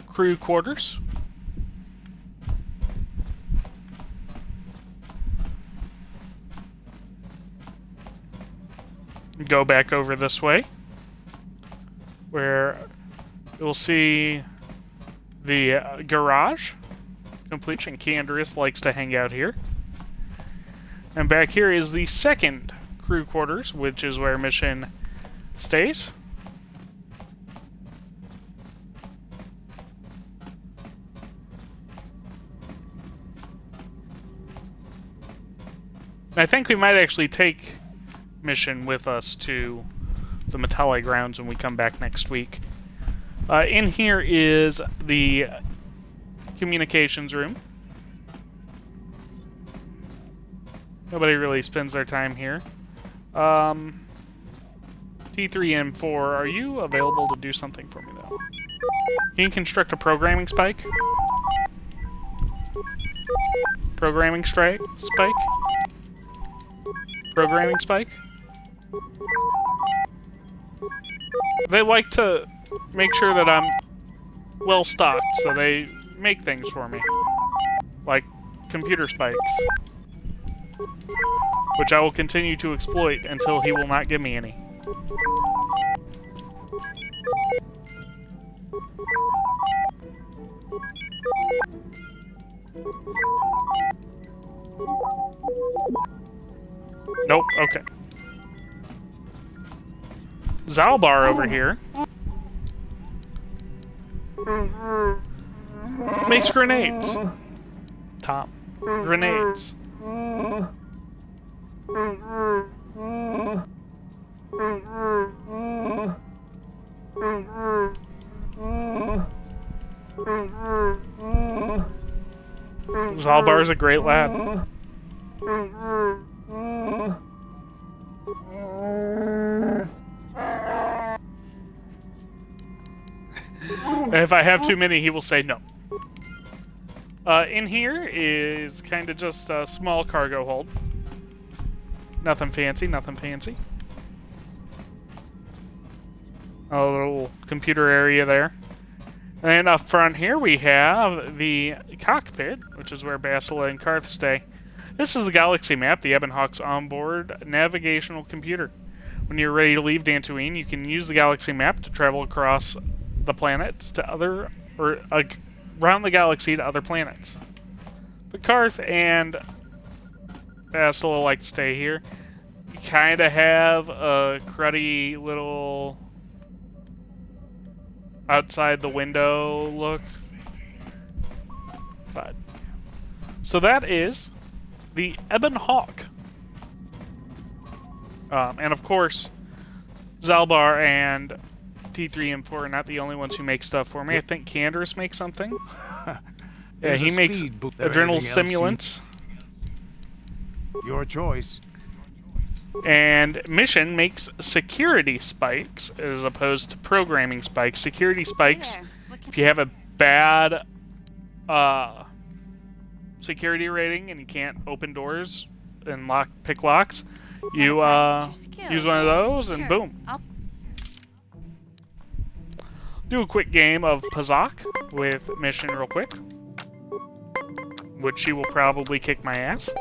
crew quarters. Go back over this way, where you'll see the garage, complete, and Candrius likes to hang out here. And back here is the second crew quarters, which is where Mission stays. I think we might actually take Mission with us to the Matale grounds when we come back next week. In here is the communications room. Nobody really spends their time here. T3M4, are you available to do something for me, though? Can you construct a programming spike? Programming spike? Programming spike? They like to make sure that I'm well stocked, so they make things for me. Like computer spikes. Which I will continue to exploit until he will not give me any. Nope, okay. Zalbar over here makes grenades. Tom. Grenades. Zalbar's a great lad. If I have too many, he will say no. In here is kind of just a small cargo hold. Nothing fancy, nothing fancy. A little computer area there. And up front here we have the cockpit, which is where Bastila and Karth stay. This is the galaxy map, the Ebonhawk's onboard navigational computer. When you're ready to leave Dantooine, you can use the galaxy map to travel across the planets to other, or around the galaxy to other planets. But Karth and Bastila like to stay here. You kind of have a cruddy little outside the window look. But so that is the Ebonhawk. And of course, Zalbar and T3 and 4 are not the only ones who make stuff for me. I think Canderous makes something. Yeah, he makes adrenal stimulants. Your choice. And Mission makes security spikes as opposed to programming spikes. Security spikes, if you have a bad security rating and you can't open doors and pick locks, you use one of those and boom. Do a quick game of Pazak with Mission real quick, which she will probably kick my ass.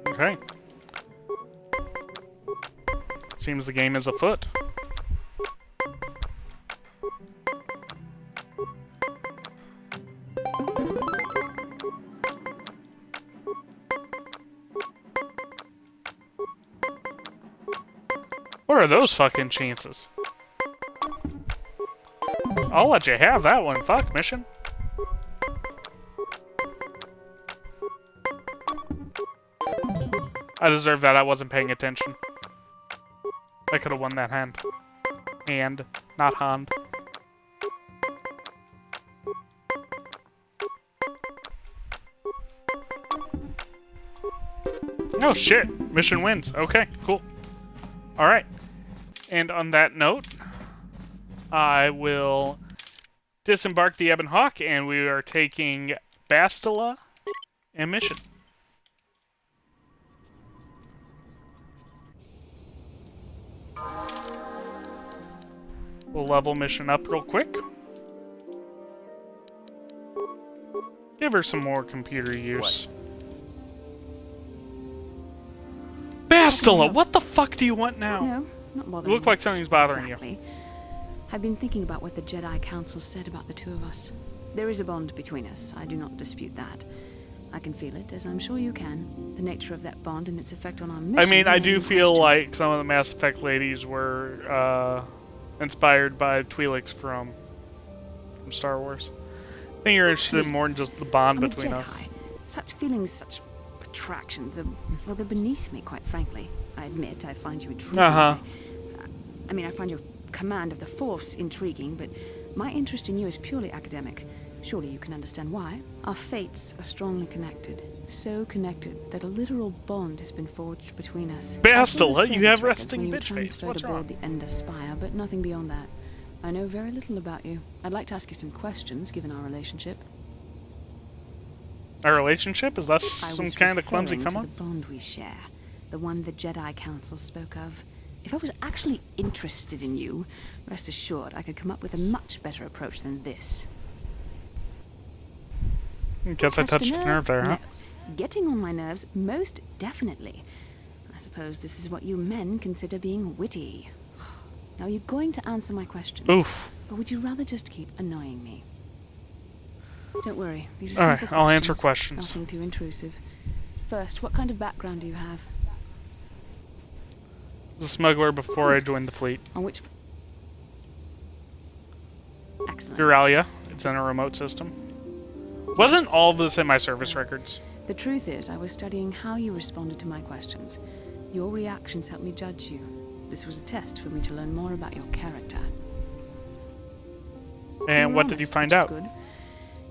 Okay. Seems the game is afoot. What are those fucking chances? I'll let you have that one. Fuck, Mission. I deserve that. I wasn't paying attention. I could have won that hand. And, not hand. Oh shit. Mission wins. Okay, cool. Alright. And on that note, I will disembark the Ebonhawk, and we are taking Bastila and Mission. We'll level Mission up real quick. Give her some more computer use. Bastila, what the fuck do you want now? No, not bothering. You look like something's bothering you. I've been thinking about what the Jedi Council said about the two of us. There is a bond between us. I do not dispute that. I can feel it, as I'm sure you can. The nature of that bond and its effect on our mission. I mean, I do feel like some of the Mass Effect ladies were inspired by Twi'leks from Star Wars. I think you're interested in more than just the bond between us. Such feelings, such attractions, well, they're beneath me, quite frankly. I admit I find you intriguing. I mean, I find your command of the Force intriguing, but my interest in you is purely academic. Surely you can understand why. Our fates are strongly connected. So connected that a literal bond has been forged between us. Bastila, you have resting bitch face. What's wrong? The Ender Spire, but nothing beyond that. I know very little about you. I'd like to ask you some questions, given our relationship. Our relationship? Is that some kind of clumsy come on? The bond we share. The one the Jedi Council spoke of. If I was actually interested in you, rest assured I could come up with a much better approach than this. I guess I touched a nerve there, huh? No. Getting on my nerves, most definitely. I suppose this is what you men consider being witty. Now, you're going to answer my questions. Oof. Or would you rather just keep annoying me? Don't worry. These are Alright, simple I'll answer questions. Nothing too intrusive. First, what kind of background do you have? I was a smuggler before I joined the fleet. On which... Excellent. Euralia. It's in a remote system. Wasn't all of this in my service records? The truth is, I was studying how you responded to my questions. Your reactions helped me judge you. This was a test for me to learn more about your character. And what did you find out? Good.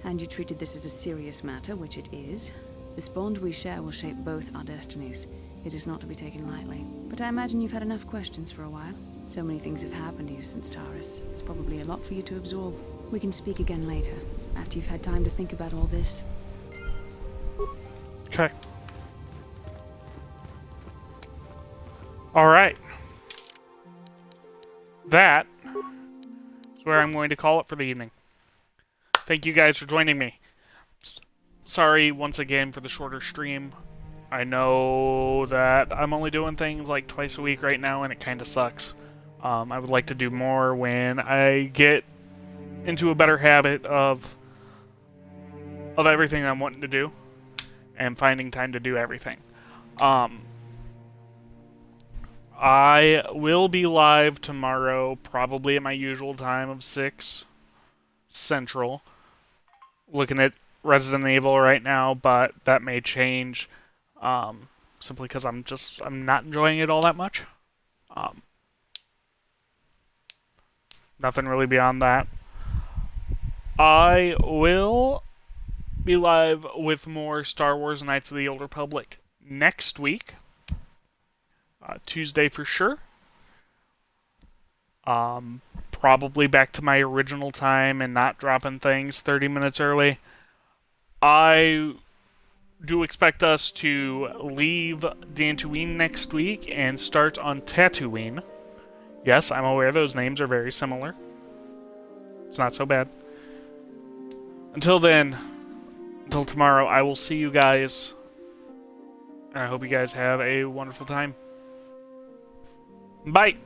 And you treated this as a serious matter, which it is. This bond we share will shape both our destinies. It is not to be taken lightly. But I imagine you've had enough questions for a while. So many things have happened to you since Taurus. It's probably a lot for you to absorb. We can speak again later, after you've had time to think about all this. Okay. Alright. That is where I'm going to call it for the evening. Thank you guys for joining me. Sorry once again for the shorter stream. I know that I'm only doing things like twice a week right now, and it kind of sucks. I would like to do more when I get into a better habit of everything I'm wanting to do and finding time to do everything. I will be live tomorrow, probably at my usual time of 6 Central. Looking at Resident Evil right now, but that may change simply because I'm not enjoying it all that much. Nothing really beyond that. I will be live with more Star Wars Knights of the Old Republic next week. Tuesday for sure. Probably back to my original time and not dropping things 30 minutes early. I do expect us to leave Dantooine next week and start on Tatooine. Yes, I'm aware those names are very similar. It's not so bad. Until then, until tomorrow, I will see you guys. And I hope you guys have a wonderful time. Bye!